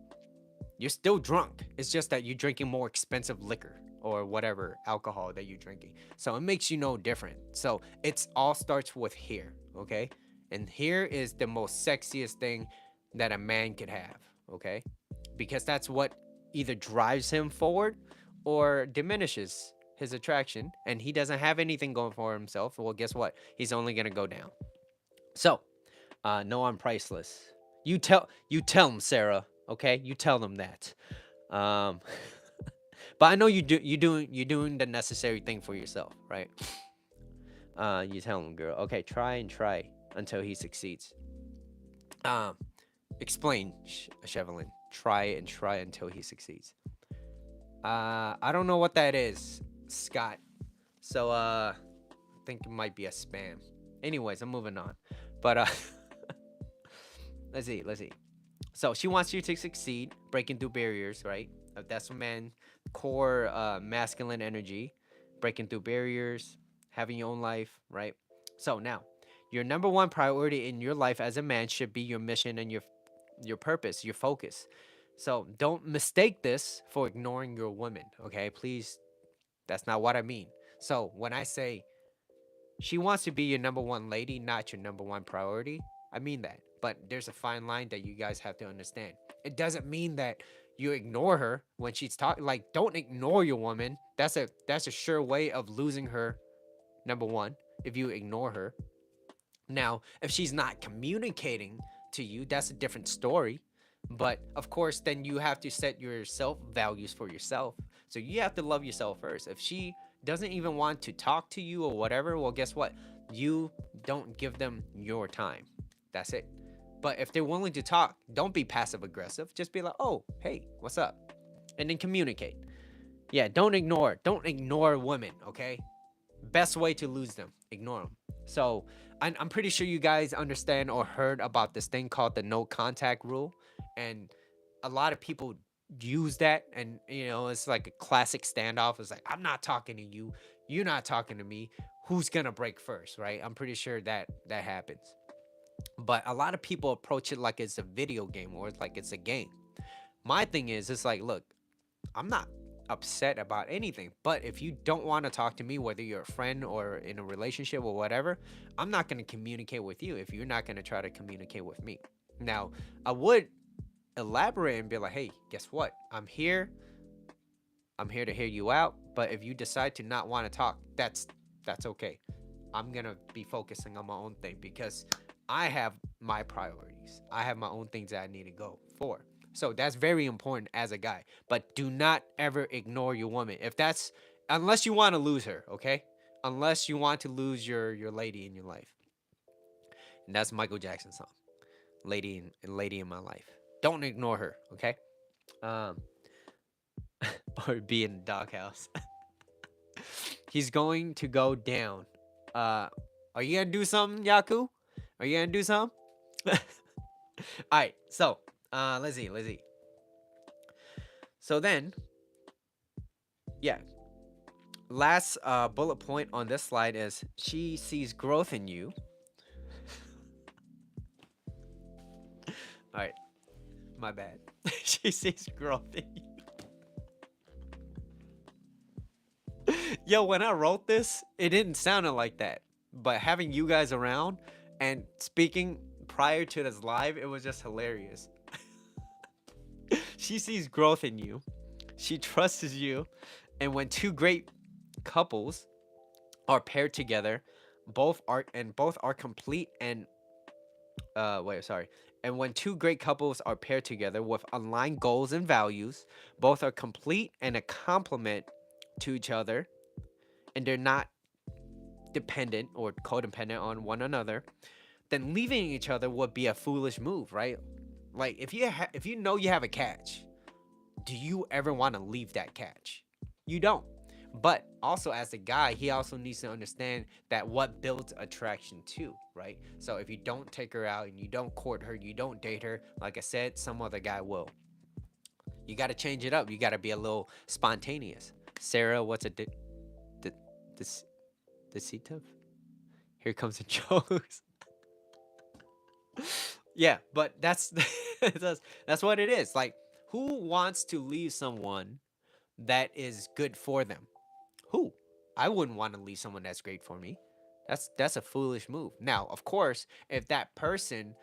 you're still drunk. It's just that you're drinking more expensive liquor or whatever alcohol that you're drinking. So it makes you no different. So it's all starts with here, okay? And here is the most sexiest thing that a man could have, okay? Because that's what either drives him forward or diminishes his attraction, and he doesn't have anything going for himself. Well, guess what? He's only gonna go down. So, no, I'm priceless. You tell him, Sarah. Okay, you tell them that. Um, but I know you're doing the necessary thing for yourself, right? You tell him, girl. Okay, try and try until he succeeds. Um, explain, Chevelin. Try and try until he succeeds. I don't know what that is, Scott. So I think it might be a spam. Anyways, I'm moving on. But let's see. So she wants you to succeed, breaking through barriers, right? That's a man core masculine energy, breaking through barriers, having your own life, right? So now, your number one priority in your life as a man should be your mission and your purpose, your focus. So don't mistake this for ignoring your woman, okay? Please, that's not what I mean. So when I say she wants to be your number one lady, not your number one priority, I mean that. But there's a fine line that you guys have to understand. It doesn't mean that you ignore her when she's talking. Like, don't ignore your woman. That's a sure way of losing her. Number one, if you ignore her. Now, if she's not communicating to you, that's a different story. But of course, then you have to set your self values for yourself. So you have to love yourself first. If she doesn't even want to talk to you or whatever, well, guess what? You don't give them your time. That's it. But if they're willing to talk, don't be passive aggressive. Just be like, oh, hey, what's up? And then communicate. Yeah, don't ignore. Don't ignore women, okay? Best way to lose them, ignore them. So I'm pretty sure you guys understand or heard about this thing called the no contact rule. And a lot of people use that, and it's like a classic standoff. It's like, I'm not talking to you, you're not talking to me, who's gonna break first, right? I'm pretty sure that happens. But a lot of people approach it like it's a video game or it's like it's a game. My thing is, it's like, look, I'm not upset about anything, but if you don't want to talk to me, whether you're a friend or in a relationship or whatever, I'm not going to communicate with you if you're not going to try to communicate with me. Now, I would elaborate and be like, hey, guess what? I'm here to hear you out, but if you decide to not want to talk, that's okay. I'm going to be focusing on my own thing because I have my priorities. I have my own things that I need to go for. So that's very important as a guy. But do not ever ignore your woman. Unless you want to lose her, okay? Unless you want to lose your lady in your life. And that's Michael Jackson's song. Lady in my life. Don't ignore her, okay? Or be in the doghouse. He's going to go down. Are you gonna do something, Yaku? Are you gonna do something? Alright, so let's see. So then, yeah. Last bullet point on this slide is she sees growth in you. Alright, my bad. She sees growth in you. Yo, when I wrote this, it didn't sound like that. But having you guys around and speaking prior to this live, it was just hilarious. She sees growth in you. She trusts you. And when two great couples are paired together, both are complete and and when two great couples are paired together with aligned goals and values, both are complete and a complement to each other, and they're not dependent or codependent on one another, then leaving each other would be a foolish move, right? Like if you know you have a catch, do you ever want to leave that catch? You don't. But also as a guy, he also needs to understand that what builds attraction too, right? So if you don't take her out and you don't court her, you don't date her, like I said, some other guy will. You got to change it up. You got to be a little spontaneous. Sarah, what's a di- dis- deceive? Here comes the jokes. Yeah, but that's what it is. Like, who wants to leave someone that is good for them? Who? I wouldn't want to leave someone that's great for me. That's a foolish move. Now, of course, if that person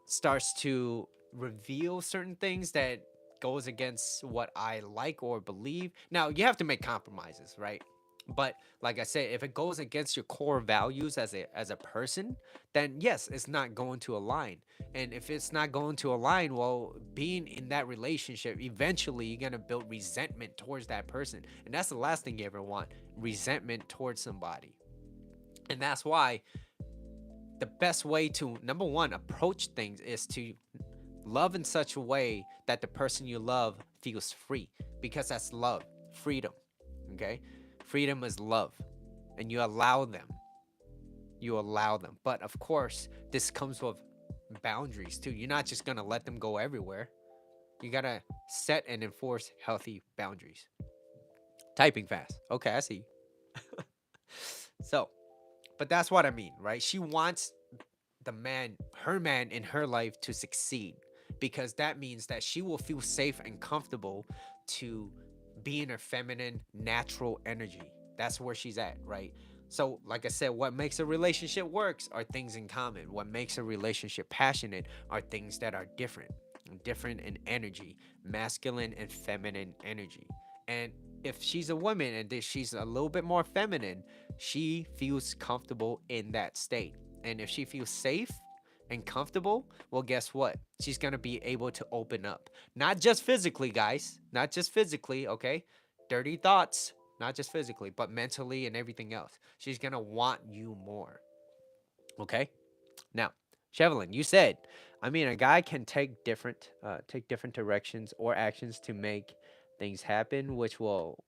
starts to reveal certain things that goes against what I like or believe. Now, you have to make compromises, right? But like I said, if it goes against your core values as a person, then yes, it's not going to align. And if it's not going to align, well, being in that relationship, eventually you're gonna build resentment towards that person. And that's the last thing you ever want, resentment towards somebody. And that's why the best way to, number one, approach things is to love in such a way that the person you love feels free, because that's love, freedom. Okay? Freedom is love, and you allow them. You allow them. But of course, this comes with boundaries too. You're not just going to let them go everywhere. You got to set and enforce healthy boundaries. Typing fast. Okay, I see. So, but that's what I mean, right? She wants her man in her life to succeed, because that means that she will feel safe and comfortable to be in her feminine, natural energy. That's where she's at, right? So, like I said, what makes a relationship works are things in common. What makes a relationship passionate are things that are different in energy, masculine and feminine energy. And if she's a woman and she's a little bit more feminine, she feels comfortable in that state. And if she feels safe and comfortable, well, guess what? She's going to be able to open up. Not just physically, guys. Not just physically, okay? Dirty thoughts, not just physically, but mentally and everything else. She's going to want you more, okay? Now, Shevelin, you said, I mean, a guy can take different directions or actions to make things happen, which will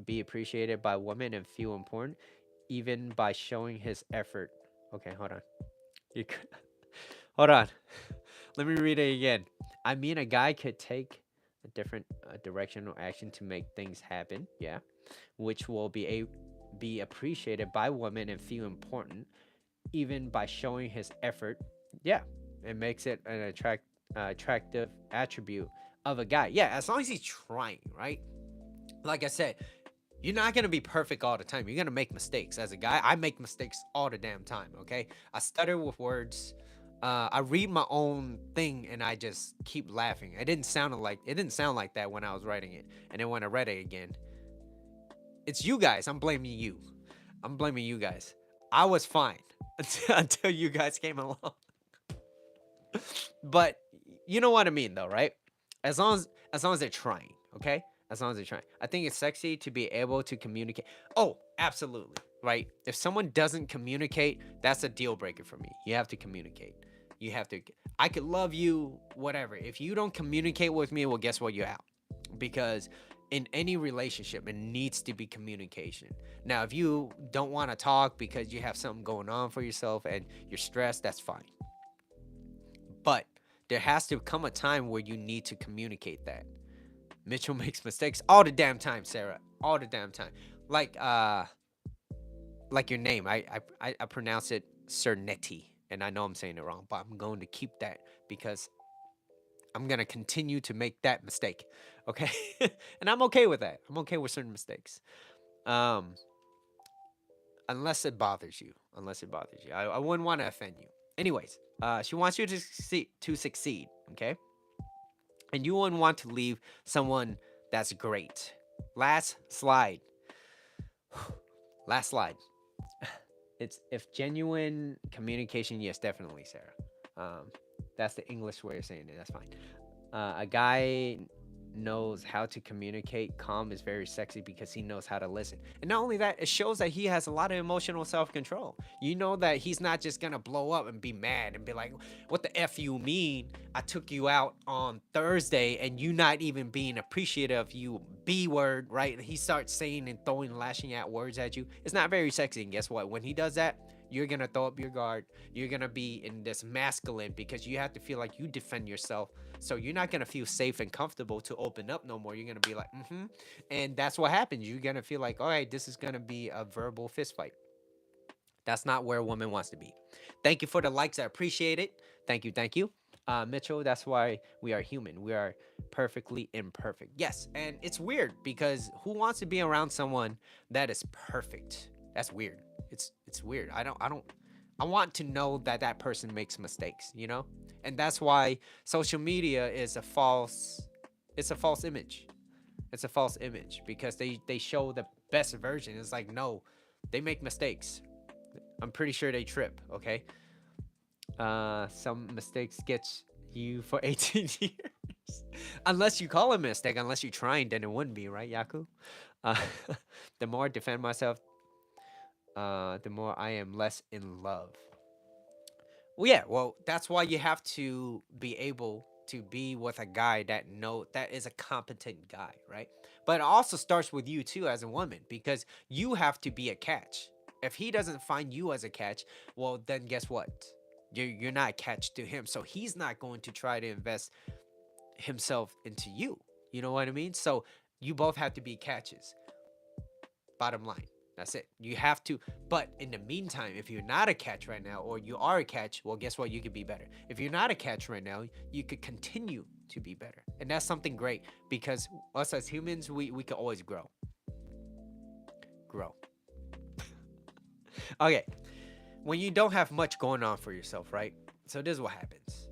be appreciated by women and feel important, even by showing his effort. Okay, hold on. You hold on. Let me read it again. I mean, a guy could take a different direction or action to make things happen. Yeah, which will be appreciated by women and feel important, even by showing his effort. Yeah, it makes it an attractive attribute of a guy. Yeah, as long as he's trying, right? Like I said, you're not gonna be perfect all the time. You're gonna make mistakes. As a guy, I make mistakes all the damn time. Okay, I stutter with words. I read my own thing and I just keep laughing. It didn't sound like that when I was writing it, and then when I read it again, it's you guys. I'm blaming you. I'm blaming you guys. I was fine until you guys came along. But you know what I mean, though, right? As long as they're trying, okay? As long as they're trying, I think it's sexy to be able to communicate. Oh, absolutely, right? If someone doesn't communicate, that's a deal breaker for me. You have to communicate. You have to. I could love you, whatever. If you don't communicate with me, well, guess what? You're out. Because in any relationship, it needs to be communication. Now, if you don't want to talk because you have something going on for yourself and you're stressed, that's fine. But there has to come a time where you need to communicate that. Mitchell makes mistakes all the damn time, Sarah. All the damn time. Like like your name. I pronounce it Cernetti. And I know I'm saying it wrong, but I'm going to keep that because I'm gonna continue to make that mistake. Okay? And I'm okay with that. I'm okay with certain mistakes. Um, unless it bothers you. Unless it bothers you. I wouldn't want to offend you. Anyways, she wants you to succeed, okay? And you wouldn't want to leave someone that's great. Last slide. Last slide. It's if genuine communication, yes, definitely, Sarah. Um, that's the English way of saying it. That's fine. A guy. knows how to communicate calm is very sexy because he knows how to listen. And not only that, it shows that he has a lot of emotional self-control. You know that he's not just gonna blow up and be mad and be like, what the F you mean? I took you out on Thursday and you not even being appreciative, you B word, right? He starts saying and throwing, lashing out words at you. It's not very sexy. And guess what? When he does that, you're gonna throw up your guard. You're gonna be in this masculine because you have to feel like you defend yourself. So you're not gonna feel safe and comfortable to open up no more. You're gonna be like, and that's what happens. You're gonna feel like, all right, this is gonna be a verbal fist fight. That's not where a woman wants to be. Thank you for the likes. I appreciate it. Thank you, thank you. Mitchell, that's why we are human. We are perfectly imperfect. Yes, and it's weird because who wants to be around someone that is perfect? That's weird. It's weird. I want to know that that person makes mistakes, you know? And that's why social media is a false it's a false image. It's a false image because they show the best version. It's like, no, they make mistakes. I'm pretty sure they trip, okay? Some mistakes get you for 18 years. Unless you call it a mistake, unless you're trying, then it wouldn't be, right, Yaku? Uh, the more I defend myself, the more I am less in love. Well, yeah, well, that's why you have to be able to be with a guy that is a competent guy, right? But it also starts with you too as a woman because you have to be a catch. If he doesn't find you as a catch, well, then guess what? You're not a catch to him, so he's not going to try to invest himself into you. You know what I mean? So you both have to be catches. Bottom line. That's it. You have to. But in the meantime, if you're not a catch right now, or you are a catch, well, guess what? You could be better. If you're not a catch right now, you could continue to be better. And that's something great because us as humans, we can always grow. Grow. Okay. When you don't have much going on for yourself, right? So this is what happens.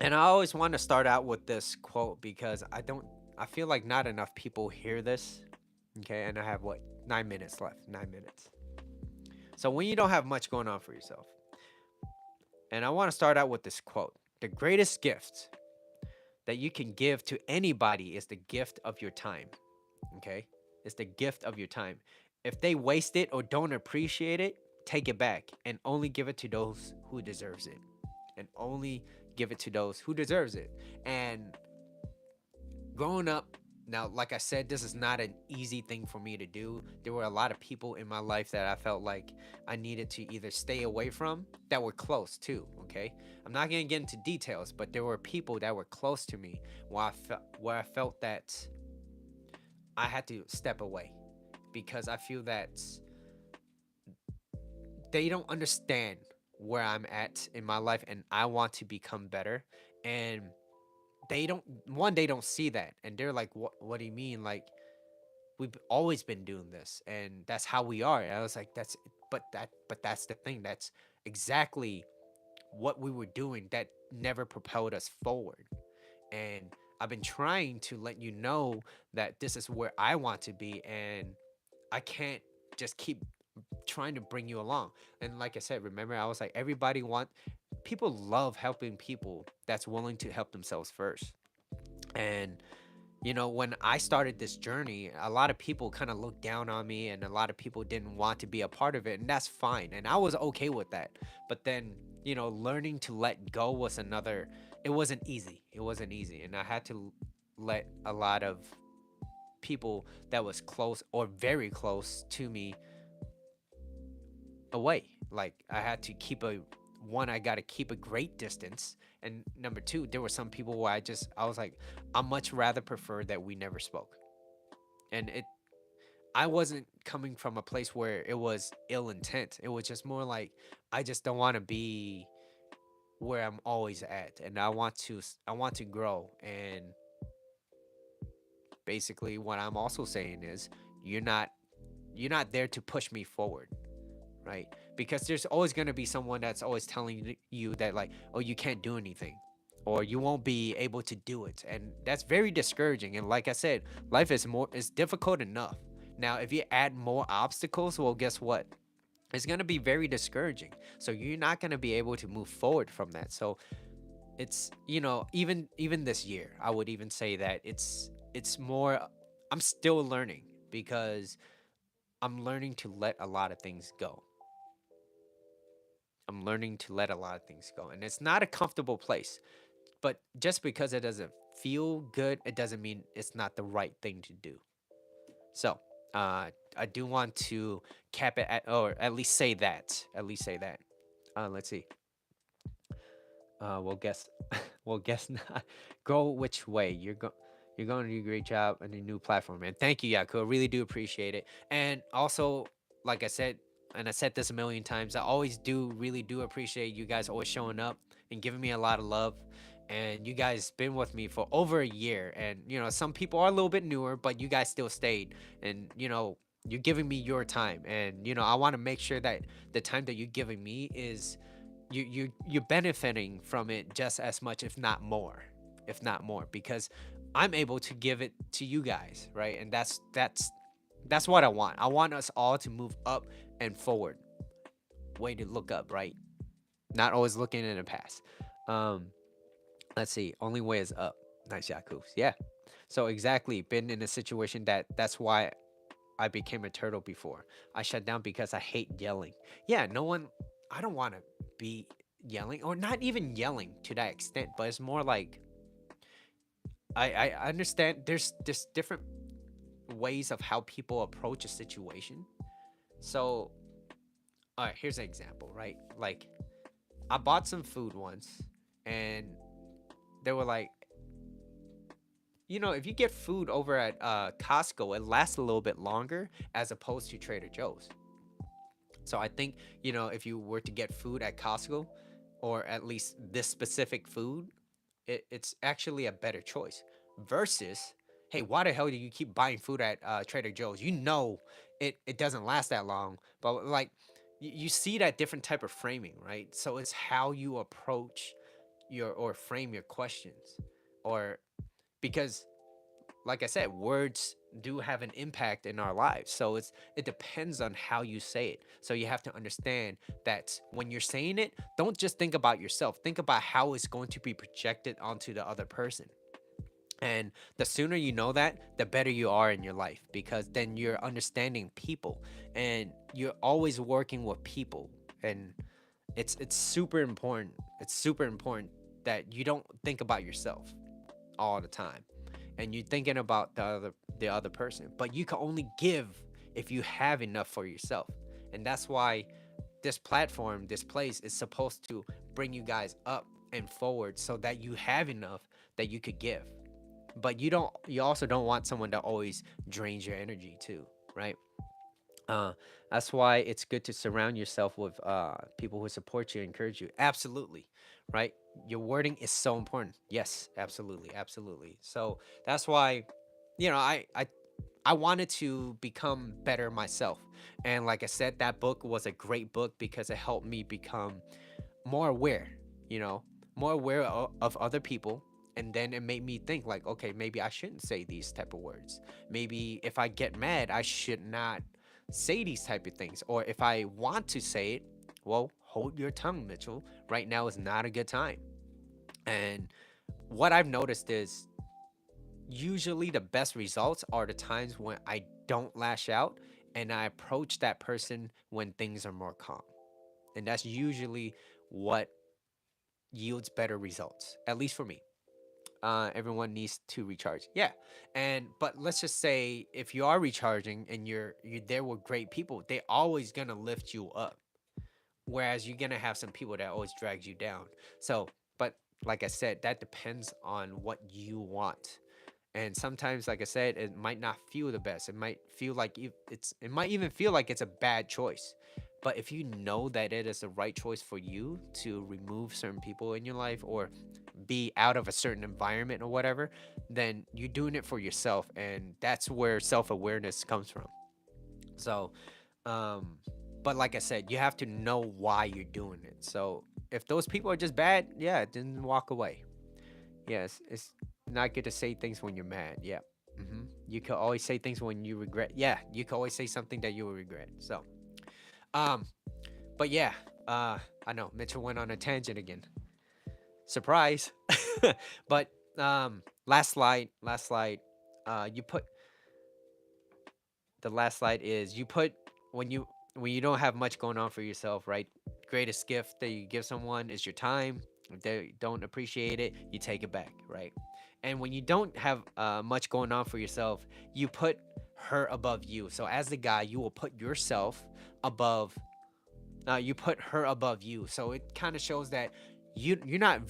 And I always want to start out with this quote because I feel like not enough people hear this. Okay. And I have what? 9 minutes left. 9 minutes. So when you don't have much going on for yourself, and I want to start out with this quote: the greatest gift that you can give to anybody is the gift of your time. Okay? It's the gift of your time. If they waste it or don't appreciate it, take it back and only give it to those who deserves it. And only give it to those who deserves it. And growing up, now, like I said, this is not an easy thing for me to do. There were a lot of people in my life that I felt like I needed to either stay away from that were close too, okay? I'm not going to get into details, but there were people that were close to me where I felt that I had to step away because I feel that they don't understand where I'm at in my life and I want to become better. And they don't see that and they're like, what do you mean? Like, we've always been doing this and that's how we are. And I was like, but that's the thing. That's exactly what we were doing that never propelled us forward. And I've been trying to let you know that this is where I want to be and I can't just keep trying to bring you along. And like I said, remember, I was like, people love helping people that's willing to help themselves first. And when I started this journey, a lot of people kind of looked down on me and a lot of people didn't want to be a part of it. And that's fine. And I was okay with that. But then, learning to let go was it wasn't easy. It wasn't easy. And I had to let a lot of people that was close or very close to me away. Like I had to I got to keep a great distance. And number two, there were some people where I was like, I much rather prefer that we never spoke. And I wasn't coming from a place where it was ill intent. It was just more like, I just don't want to be where I'm always at. And I want to grow. And basically what I'm also saying is you're not there to push me forward, right? Because there's always going to be someone that's always telling you that, like, oh, you can't do anything or you won't be able to do it. And that's very discouraging. And like I said, life is difficult enough. Now, if you add more obstacles, well, guess what? It's going to be very discouraging. So you're not going to be able to move forward from that. So it's, even this year, I would even say that it's more, I'm still learning, because I'm learning to let a lot of things go. I'm learning to let a lot of things go, and it's not a comfortable place. But just because it doesn't feel good, it doesn't mean it's not the right thing to do. So, I do want to cap it at, or at least say that. At least say that. Let's see. We'll guess. We'll guess not. Go which way You're going to do a great job on the new platform, man. Thank you, Yaku. I really do appreciate it. And also, like I said, and I said this a million times, I always do really do appreciate you guys always showing up and giving me a lot of love. And you guys been with me for over a year. And some people are a little bit newer, but you guys still stayed. And you're giving me your time. And I want to make sure that the time that you're giving me is you're benefiting from it just as much, if not more, because I'm able to give it to you guys, right? And that's what I want. I want us all to move up and forward. Way to look up, right? Not always looking in the past. um let's see, only way is up. Nice, Yaku. Yeah. So exactly, been in a situation that's why I became a turtle before. I shut down because I hate yelling. Yeah, no one, I don't want to be yelling, or not even yelling to that extent, but it's more like I understand there's different ways of how people approach a situation. So, all right, here's an example, right? Like, I bought some food once, and they were like, if you get food over at Costco, it lasts a little bit longer as opposed to Trader Joe's. So I think, if you were to get food at Costco, or at least this specific food, it's actually a better choice versus, hey, why the hell do you keep buying food at Trader Joe's? It doesn't last that long, but like, you see that different type of framing, right? So it's how you approach or frame your questions, or because, like I said, words do have an impact in our lives. So it depends on how you say it. So you have to understand that when you're saying it, don't just think about yourself. Think about how it's going to be projected onto the other person. And the sooner you know that, the better you are in your life, because then you're understanding people, and you're always working with people. And it's super important. It's super important that you don't think about yourself all the time, and you're thinking about the other person. But you can only give if you have enough for yourself. And that's why this platform, this place, is supposed to bring you guys up and forward, so that you have enough that you could give. But you also don't want someone that always drains your energy too, right? uh that's why it's good to surround yourself with people who support you, encourage you. Absolutely. Right. Your wording is so important. Yes, absolutely, absolutely. So that's why, I wanted to become better myself. And like I said, that book was a great book because it helped me become more aware, you know, more aware of other people. And then it made me think, like, okay, maybe I shouldn't say these type of words. Maybe if I get mad, I should not say these type of things. Or if I want to say it, well, hold your tongue, Mitchell. Right now is not a good time. And what I've noticed is, usually the best results are the times when I don't lash out, and I approach that person when things are more calm. And that's usually what yields better results, at least for me. Everyone needs to recharge. Yeah. And but let's just say, if you are recharging and you're there with great people, they always gonna lift you up. Whereas you're gonna have some people that always drags you down. So, but like I said, that depends on what you want. And sometimes, like I said, it might not feel the best. It might feel like it might even feel like it's a bad choice. But if you know that it is the right choice for you to remove certain people in your life, or be out of a certain environment or whatever, then you're doing it for yourself, and that's where self-awareness comes from. So, um but like I said, you have to know why you're doing it. So if those people are just bad, yeah, then walk away. Yes, it's not good to say things when you're mad. Yeah. You can always say things when you regret. Yeah, you can always say something that you will regret. So, um, but yeah, I know Mitchell went on a tangent again. Surprise. But last slide, last slide. You put the last slide is you put when you when you don't have much going on for yourself, right? Greatest gift that you give someone is your time. If they don't appreciate it, you take it back, right? And when you don't have much going on for yourself, you put her above you. So as the guy, you will put yourself above. You put her above you. So it kind of shows that you're not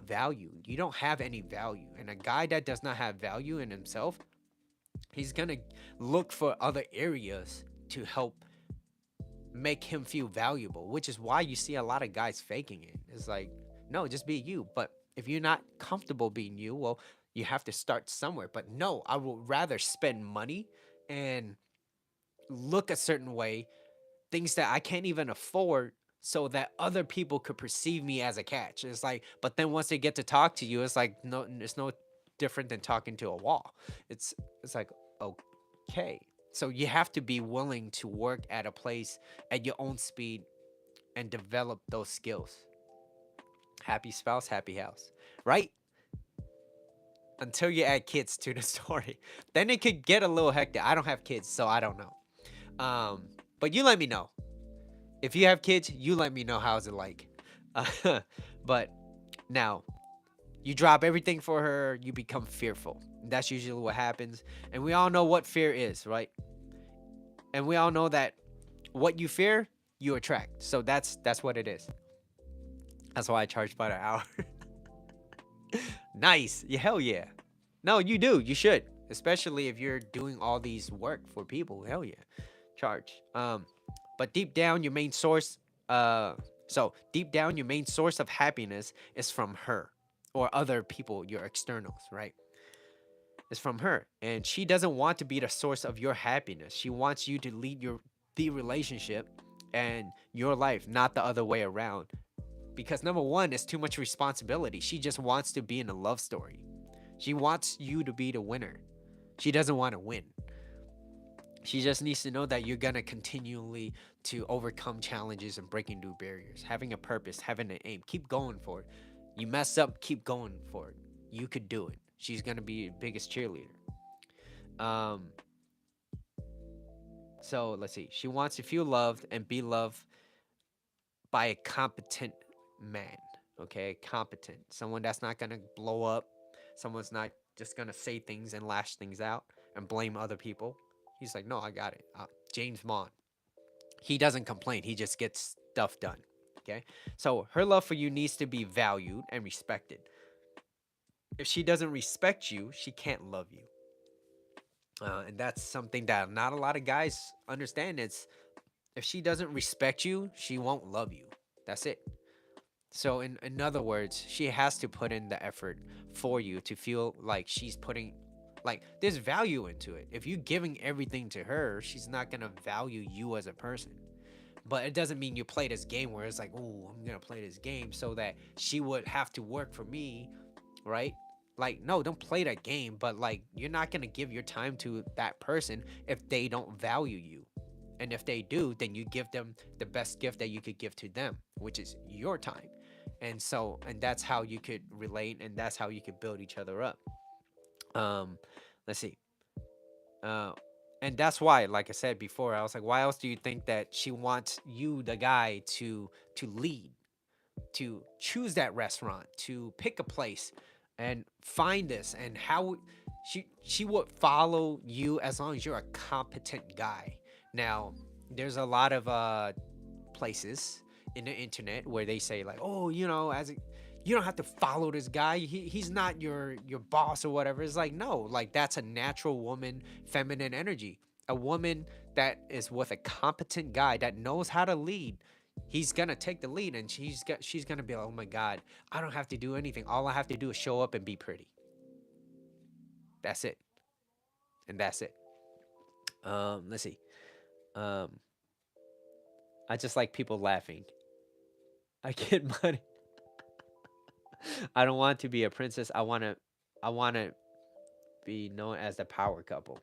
valued. You don't have any value. And a guy that does not have value in himself, he's gonna look for other areas to help make him feel valuable, which is why you see a lot of guys faking it. It's like, no, just be you. But if you're not comfortable being you, well, you have to start somewhere. But no, I would rather spend money and look a certain way, things that I can't even afford, so that other people could perceive me as a catch. It's like, but then once they get to talk to you, it's like, no, it's no different than talking to a wall. It's like, okay. So you have to be willing to work at a place at your own speed and develop those skills. Happy spouse, happy house, right? Until you add kids to the story, then it could get a little hectic. I don't have kids, so I don't know. But you let me know if you have kids. You let me know how's it like. But now you drop everything for her. You become fearful. That's usually what happens, and we all know what fear is, right? And we all know that what you fear, you attract. So that's what it is. That's why I charge by the hour. Nice. Yeah, hell yeah. No, you do. You should, especially if you're doing all these work for people. Hell yeah, charge. But deep down, your main source. So deep down, your main source of happiness is from her or other people, your externals, right? It's from her, and she doesn't want to be the source of your happiness. She wants you to lead the relationship and your life, not the other way around. Because number one, it's too much responsibility. She just wants to be in a love story. She wants you to be the winner. She doesn't want to win. She just needs to know that you're gonna continually to overcome challenges and breaking new barriers, having a purpose, having an aim. Keep going for it. You mess up, keep going for it. You could do it. She's gonna be your biggest cheerleader. Um, so let's see. She wants to feel loved and be loved by a competent man. Okay, competent. Someone that's not gonna blow up. Someone's not just gonna say things and lash things out and blame other people. He's like, no, I got it. James Bond. He doesn't complain. He just gets stuff done. Okay, so her love for you needs to be valued and respected. If she doesn't respect you, she can't love you. And that's something that not a lot of guys understand. It's if she doesn't respect you, she won't love you. That's it. So in other words, she has to put in the effort for you to feel like she's putting like there's value into it. If you're giving everything to her, she's not gonna value you as a person. But it doesn't mean you play this game where it's like, oh, I'm gonna play this game so that she would have to work for me, right? Like, no, don't play that game, but like you're not gonna give your time to that person if they don't value you. And if they do, then you give them the best gift that you could give to them, which is your time. And that's how you could relate, and that's how you could build each other up. Um, let's see. Uh, and that's why, like I said before, I was like, why else do you think that she wants you, the guy, to lead, to choose that restaurant, to pick a place, and find this, and how she would follow you as long as you're a competent guy. Now, there's a lot of places in the internet where they say like, oh, you don't have to follow this guy. He's not your boss or whatever. It's like, no, like that's a natural woman, feminine energy. A woman that is with a competent guy that knows how to lead. He's gonna take the lead, and she's gonna be like, oh my god, I don't have to do anything. All I have to do is show up and be pretty. That's it, and that's it. Let's see. Um, I just like people laughing. I get money. I don't want to be a princess. I wanna be known as the power couple.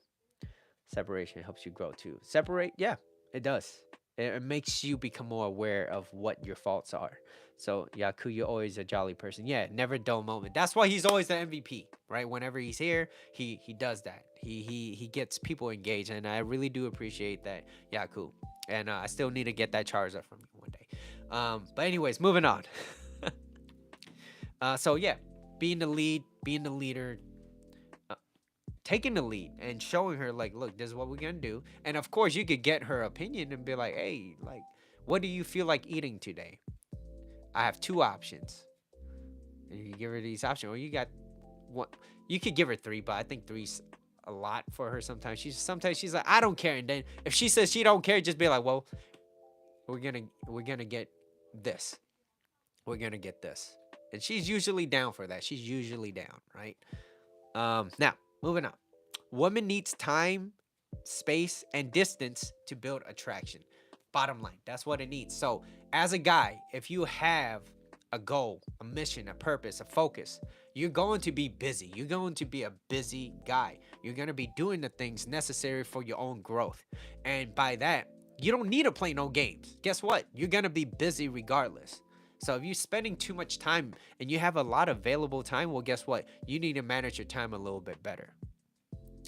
Separation helps you grow too. Separate, yeah, it does. It makes you become more aware of what your faults are. So Yaku, you're always a jolly person. Yeah, never dull moment. That's why he's always the MVP, right? Whenever he's here, he does that. He gets people engaged, and I really do appreciate that, Yaku. And I still need to get that Charizard from you one day. But anyways, moving on. So yeah, being the lead, being the leader, uh, taking the lead and showing her like, look, this is what we're gonna do. And of course, you could get her opinion and be like, hey, like, what do you feel like eating today? I have two options. And you give her these options, or you got one. You could give her three, but I think three's a lot for her. Sometimes she's like, I don't care. And then if she says she don't care, just be like, well, we're gonna get this. We're gonna get this. And she's usually down for that. She's usually down, right? Now moving on. Woman needs time, space, and distance to build attraction. Bottom line, that's what it needs. So, as a guy, if you have a goal, a mission, a purpose, a focus, you're going to be busy. You're going to be a busy guy. You're going to be doing the things necessary for your own growth. And by that, you don't need to play no games. Guess what? You're going to be busy regardless. So if you're spending too much time and you have a lot of available time, well, guess what? You need to manage your time a little bit better.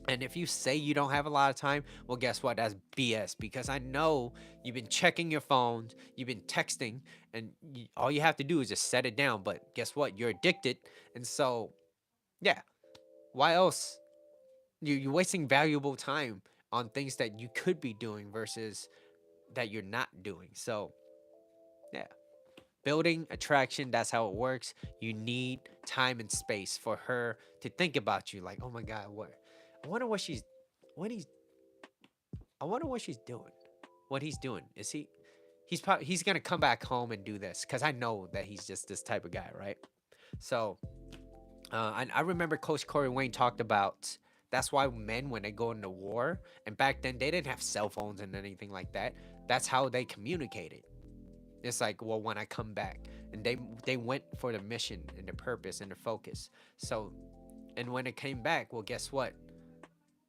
And if you say you don't have a lot of time, well, guess what? That's BS, because I know you've been checking your phones, you've been texting, and all you have to do is just set it down. But guess what? You're addicted. And so, yeah, why else? You're wasting valuable time on things that you could be doing versus that you're not doing. So, yeah, building attraction, that's how it works. You need time and space for her to think about you. Like, oh my God, what? I wonder what she's, what he's I wonder what she's doing. What he's doing. Is he he's gonna come back home and do this. Cause I know that he's just this type of guy, right? So I remember Coach Corey Wayne talked about that's why men when they go into war, and back then they didn't have cell phones and anything like that. That's how they communicated. It's like, well, when I come back. And they went for the mission and the purpose and the focus. So and when it came back, well, guess what?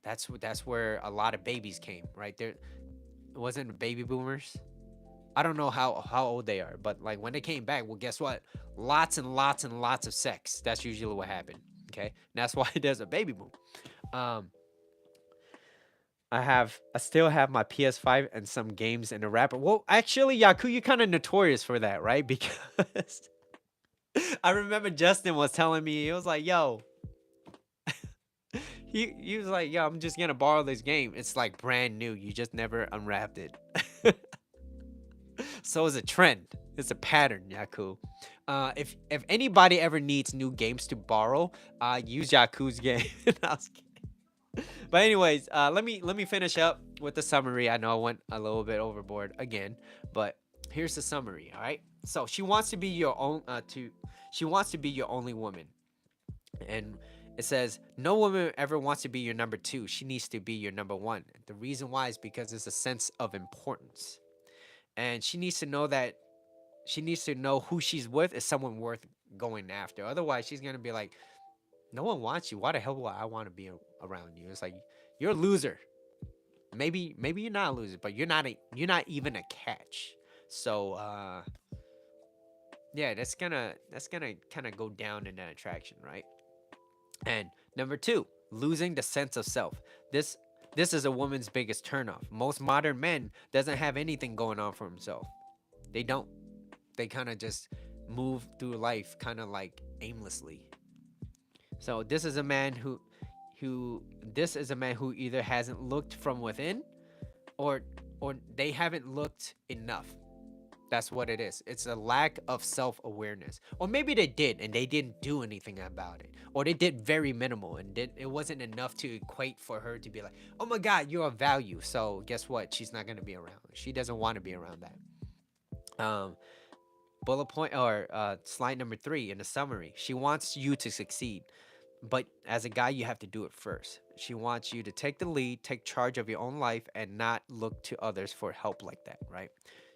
That's where a lot of babies came, right? There it wasn't baby boomers. I don't know how old they are, but like when they came back, well, guess what? Lots and lots and lots of sex. That's usually what happened. Okay, and that's why there's a baby boom. Um, I still have my PS5 and some games in the wrapper. Well, actually, Yaku, you kind of notorious for that, right? Because I remember Justin was telling me, he was like, "Yo," he was like, "Yo, I'm just gonna borrow this game. It's like brand new. You just never unwrapped it." So it's a trend. It's a pattern, Yaku. If anybody ever needs new games to borrow, use Yaku's game. I was kidding. But anyways, let me finish up with the summary. I know I went a little bit overboard again, but here's the summary. All right. So she wants to be your own. She wants to be your only woman, and it says no woman ever wants to be your number two. She needs to be your number one. The reason why is because it's a sense of importance, and she needs to know who she's with is someone worth going after. Otherwise, she's gonna be like, no one wants you. Why the hell would I want to be around you? It's like you're a loser. Maybe you're not a loser, but you're not even a catch. So yeah, that's gonna kind of go down in that attraction, right? And number two, losing the sense of self. This is a woman's biggest turnoff. Most modern men doesn't have anything going on for himself. They don't. They kind of just move through life kind of like aimlessly. So this is a man who either hasn't looked from within or they haven't looked enough. That's what it is. It's a lack of self-awareness. Or maybe they did and they didn't do anything about it. Or they did very minimal and it wasn't enough to equate for her to be like, "Oh my god, you're of value." So, guess what? She's not going to be around. She doesn't want to be around that. Um Bullet point or slide number three in the summary. She wants you to succeed, but as a guy, you have to do it first. She wants you to take the lead, take charge of your own life, and not look to others for help like that, right?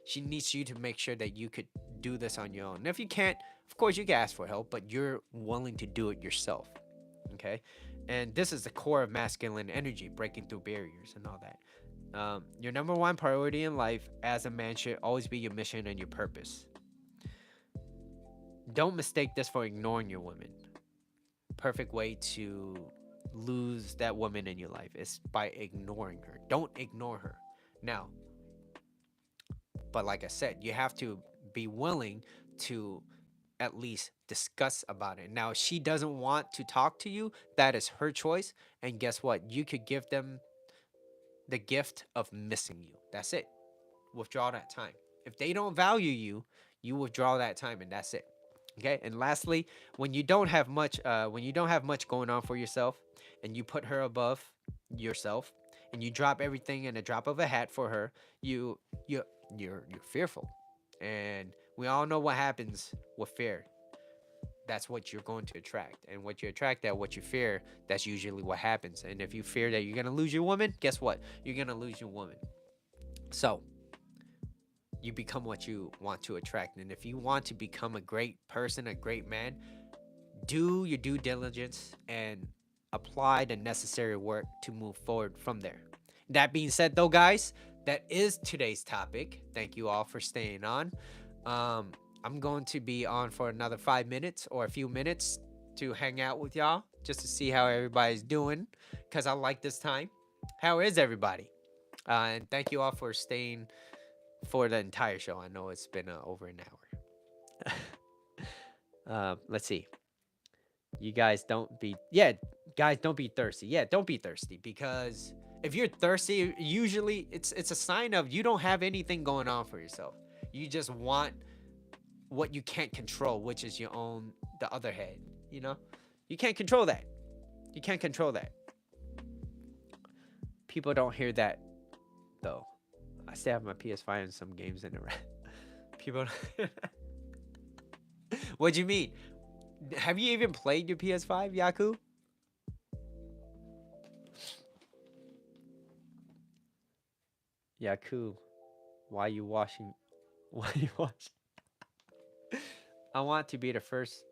She needs you to make sure that you could do this on your own. And if you can't, of course, you can ask for help, but you're willing to do it yourself, okay? And this is the core of masculine energy, breaking through barriers and all that. Your number one priority in life as a man should always be your mission and your purpose. Don't mistake this for ignoring your woman. Perfect way to lose that woman in your life is by ignoring her. Don't ignore her. Now, but like I said, you have to be willing to at least discuss about it. Now, if she doesn't want to talk to you, that is her choice. And guess what? You could give them the gift of missing you. That's it. Withdraw that time. If they don't value you, you withdraw that time and that's it. Okay? And lastly, when you don't have much going on for yourself and you put her above yourself and you drop everything in a drop of a hat for her, you you you're fearful. And we all know what happens with fear. That's what you're going to attract. And what you attract at what you fear, that's usually what happens. And if you fear that you're going to lose your woman, guess what? You're going to lose your woman. So, you become what you want to attract. And if you want to become a great person, a great man, do your due diligence and apply the necessary work to move forward from there. That being said, though, guys, that is today's topic. Thank you all for staying on. I'm going to be on for another 5 minutes or a few minutes to hang out with y'all just to see how everybody's doing because I like this time. How is everybody? And thank you all for staying for the entire show. I know it's been over an hour. Let's see. You guys don't be guys, don't be thirsty. Yeah, don't be thirsty because if you're thirsty, usually it's a sign of you don't have anything going on for yourself. You just want what you can't control, which is your own the other head, you know? You can't control that. You can't control that. People don't hear that though. I still have my PS5 and some games in it. People what do you mean? Have you even played your PS5, Yaku? Yaku, why you washing? Why you washing? I want to be the first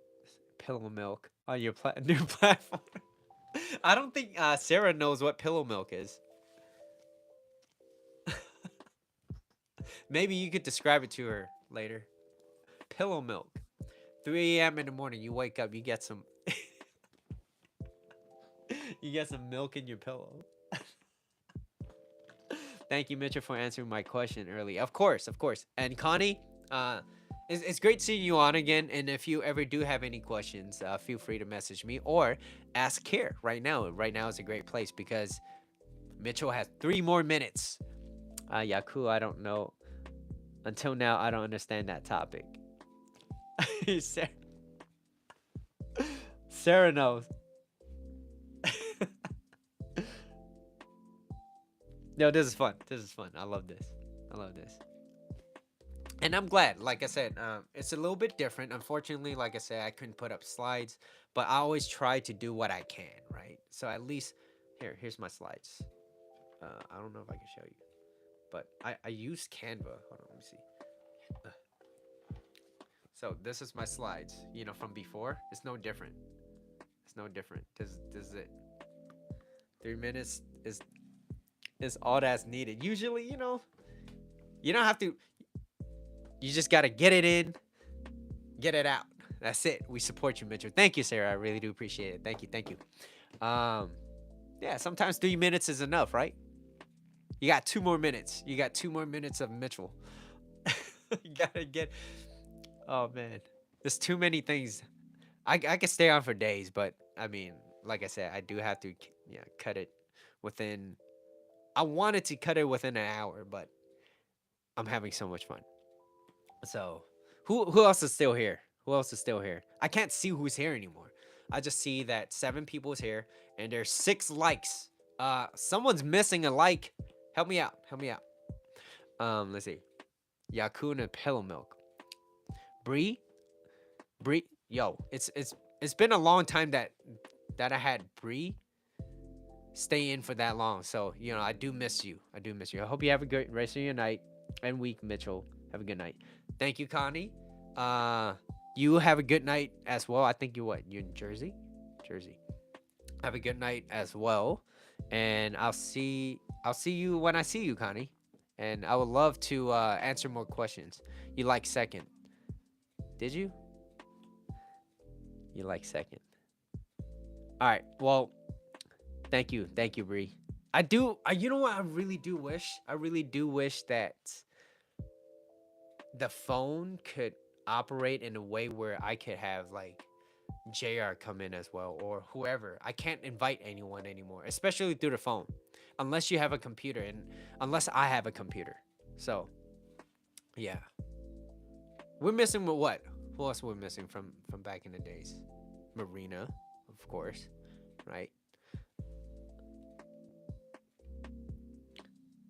pillow milk on your new platform. I don't think Sarah knows what pillow milk is. Maybe you could describe it to her later. Pillow milk. 3 a.m. in the morning, you wake up, you get some you get some milk in your pillow. Thank you, Mitchell, for answering my question early. Of course, of course. And Connie, it's great seeing you on again. And if you ever do have any questions, feel free to message me or ask here right now. Right now is a great place because Mitchell has 3 more minutes. Yaku, I don't know. Until now, I don't understand that topic. Sarah, Sarah knows. No, this is fun. This is fun. I love this. I love this. And I'm glad. Like I said, it's a little bit different. Unfortunately, like I said, I couldn't put up slides, but I always try to do what I can, right? So at least here's my slides. I don't know if I can show you, but I use Canva. Hold on, let me see. So this is my slides, you know, from before. It's no different. It's no different. This is it. 3 minutes is all that's needed. Usually, you know, you don't have to. You just gotta get it in, get it out. That's it. We support you, Mitchell. Thank you, Sarah. I really do appreciate it. Thank you, thank you. Yeah, sometimes 3 minutes is enough, right? You got 2 more minutes. You got 2 more minutes of Mitchell. You gotta get. Oh man, there's too many things. I could stay on for days, but I mean, like I said, I do have to, yeah, cut it within. I wanted to cut it within an hour, but I'm having so much fun. So, who else is still here? Who else is still here? I can't see who's here anymore. I just see that 7 people is here, and there's 6 likes. Someone's missing a like. Help me out. Help me out. Let's see. Yakuna Pillow Milk. Bree, yo, it's been a long time that I had Bree stay in for that long. So, you know, I do miss you. I do miss you. I hope you have a good rest of your night and week, Mitchell. Have a good night. Thank you, Connie. You have a good night as well. I think you're in Jersey? Jersey. Have a good night as well. And I'll see you when I see you, Connie. And I would love to answer more questions. You like second? Did you? You like second? All right. Well, thank you, Bree. I do. You know what? I really do wish. I really do wish that the phone could operate in a way where I could have like JR come in as well or whoever. I can't invite anyone anymore, especially through the phone, unless you have a computer and unless I have a computer. So yeah, we're missing what? Who else we're missing from back in the days? Marina, of course, right?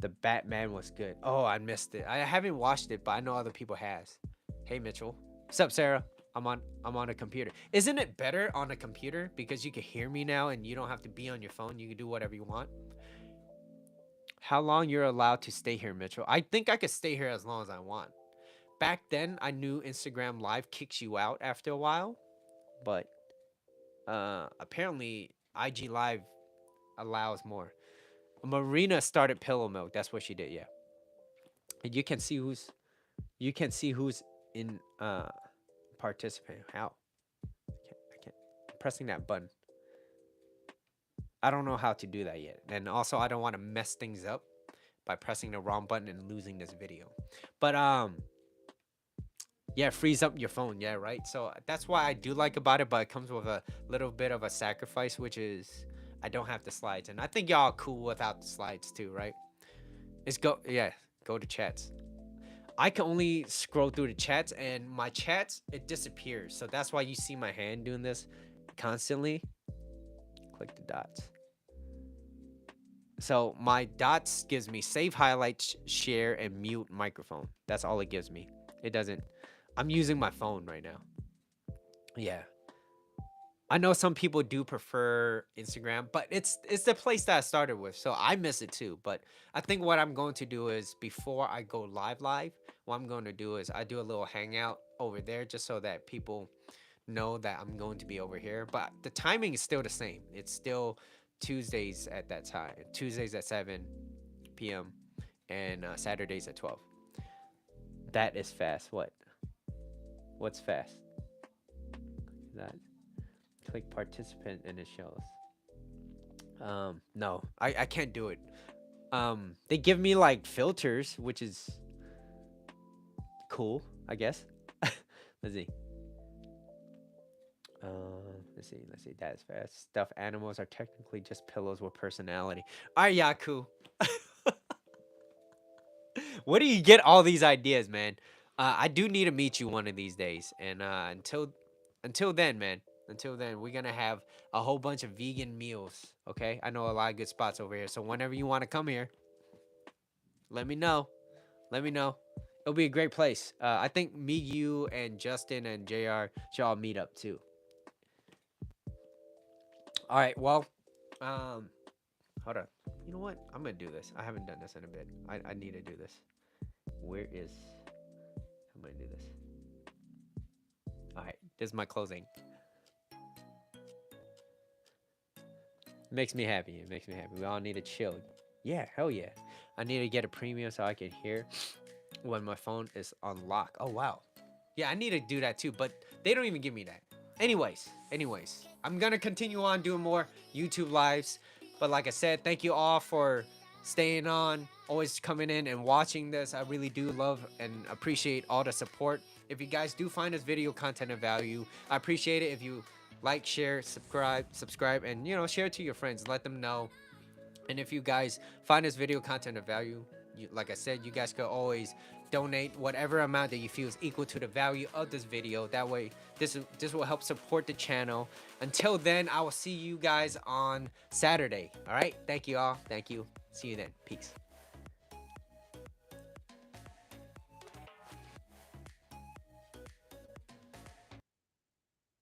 The Batman was good. Oh, I missed it. I haven't watched it, but I know other people has. Hey Mitchell. What's up, Sarah? I'm on a computer. Isn't it better on a computer because you can hear me now and you don't have to be on your phone. You can do whatever you want. How long you're allowed to stay here, Mitchell? I think I could stay here as long as I want. Back then, I knew Instagram Live kicks you out after a while, but apparently IG Live allows more. Marina started pillow milk. That's what she did. Yeah, and you can see who's in participating. How? I can't. I'm pressing that button. I don't know how to do that yet. And also I don't want to mess things up by pressing the wrong button and losing this video. But yeah, freeze up your phone. Yeah, right. So that's why I do like about it, but it comes with a little bit of a sacrifice, which is I don't have the slides. And I think y'all are cool without the slides too, right? It's go to chats. I can only scroll through the chats and my chats it disappears. So that's why you see my hand doing this constantly. Click the dots. So my dots gives me save highlights, share, and mute microphone. That's all it gives me. It doesn't. I'm using my phone right now. Yeah. I know some people do prefer Instagram, but it's the place that I started with, so I miss it too. But I think what I'm going to do is before I go live, what I'm going to do is I do a little hangout over there just so that people know that I'm going to be over here. But the timing is still the same. It's still Tuesdays at that time. Tuesdays at 7 p.m. and Saturdays at 12. That is fast. What? What's fast? That click participant and it shows. No, I can't do it. They give me like filters, which is cool, I guess. Let's see. Let's see. That is fast. Stuffed animals are technically just pillows with personality. Alright, Yaku. Where do you get all these ideas, man? I do need to meet you one of these days, and until then, man. Until then, we're gonna have a whole bunch of vegan meals. Okay, I know a lot of good spots over here. So whenever you want to come here, let me know. Let me know. It'll be a great place. I think me, you, and Justin and Jr. should all meet up too. All right. Well, hold on. You know what? I'm gonna do this. I haven't done this in a bit. I need to do this. Where is? I'm gonna do this. All right. This is my closing. It makes me happy. It makes me happy. We all need to chill. Yeah, hell yeah. I need to get a premium so I can hear when my phone is on lock. Oh wow. Yeah, I need to do that too, but they don't even give me that. Anyways, I'm gonna continue on doing more YouTube lives. But like I said, thank you all for staying on, always coming in and watching this. I really do love and appreciate all the support. If you guys do find this video content of value, I appreciate it if you like, share, subscribe, and share it to your friends. Let them know. And if you guys find this video content of value, like I said, you guys could always donate whatever amount that you feel is equal to the value of this video. That way, this will help support the channel. Until then, I will see you guys on Saturday. All right. Thank you all. Thank you. See you then. Peace.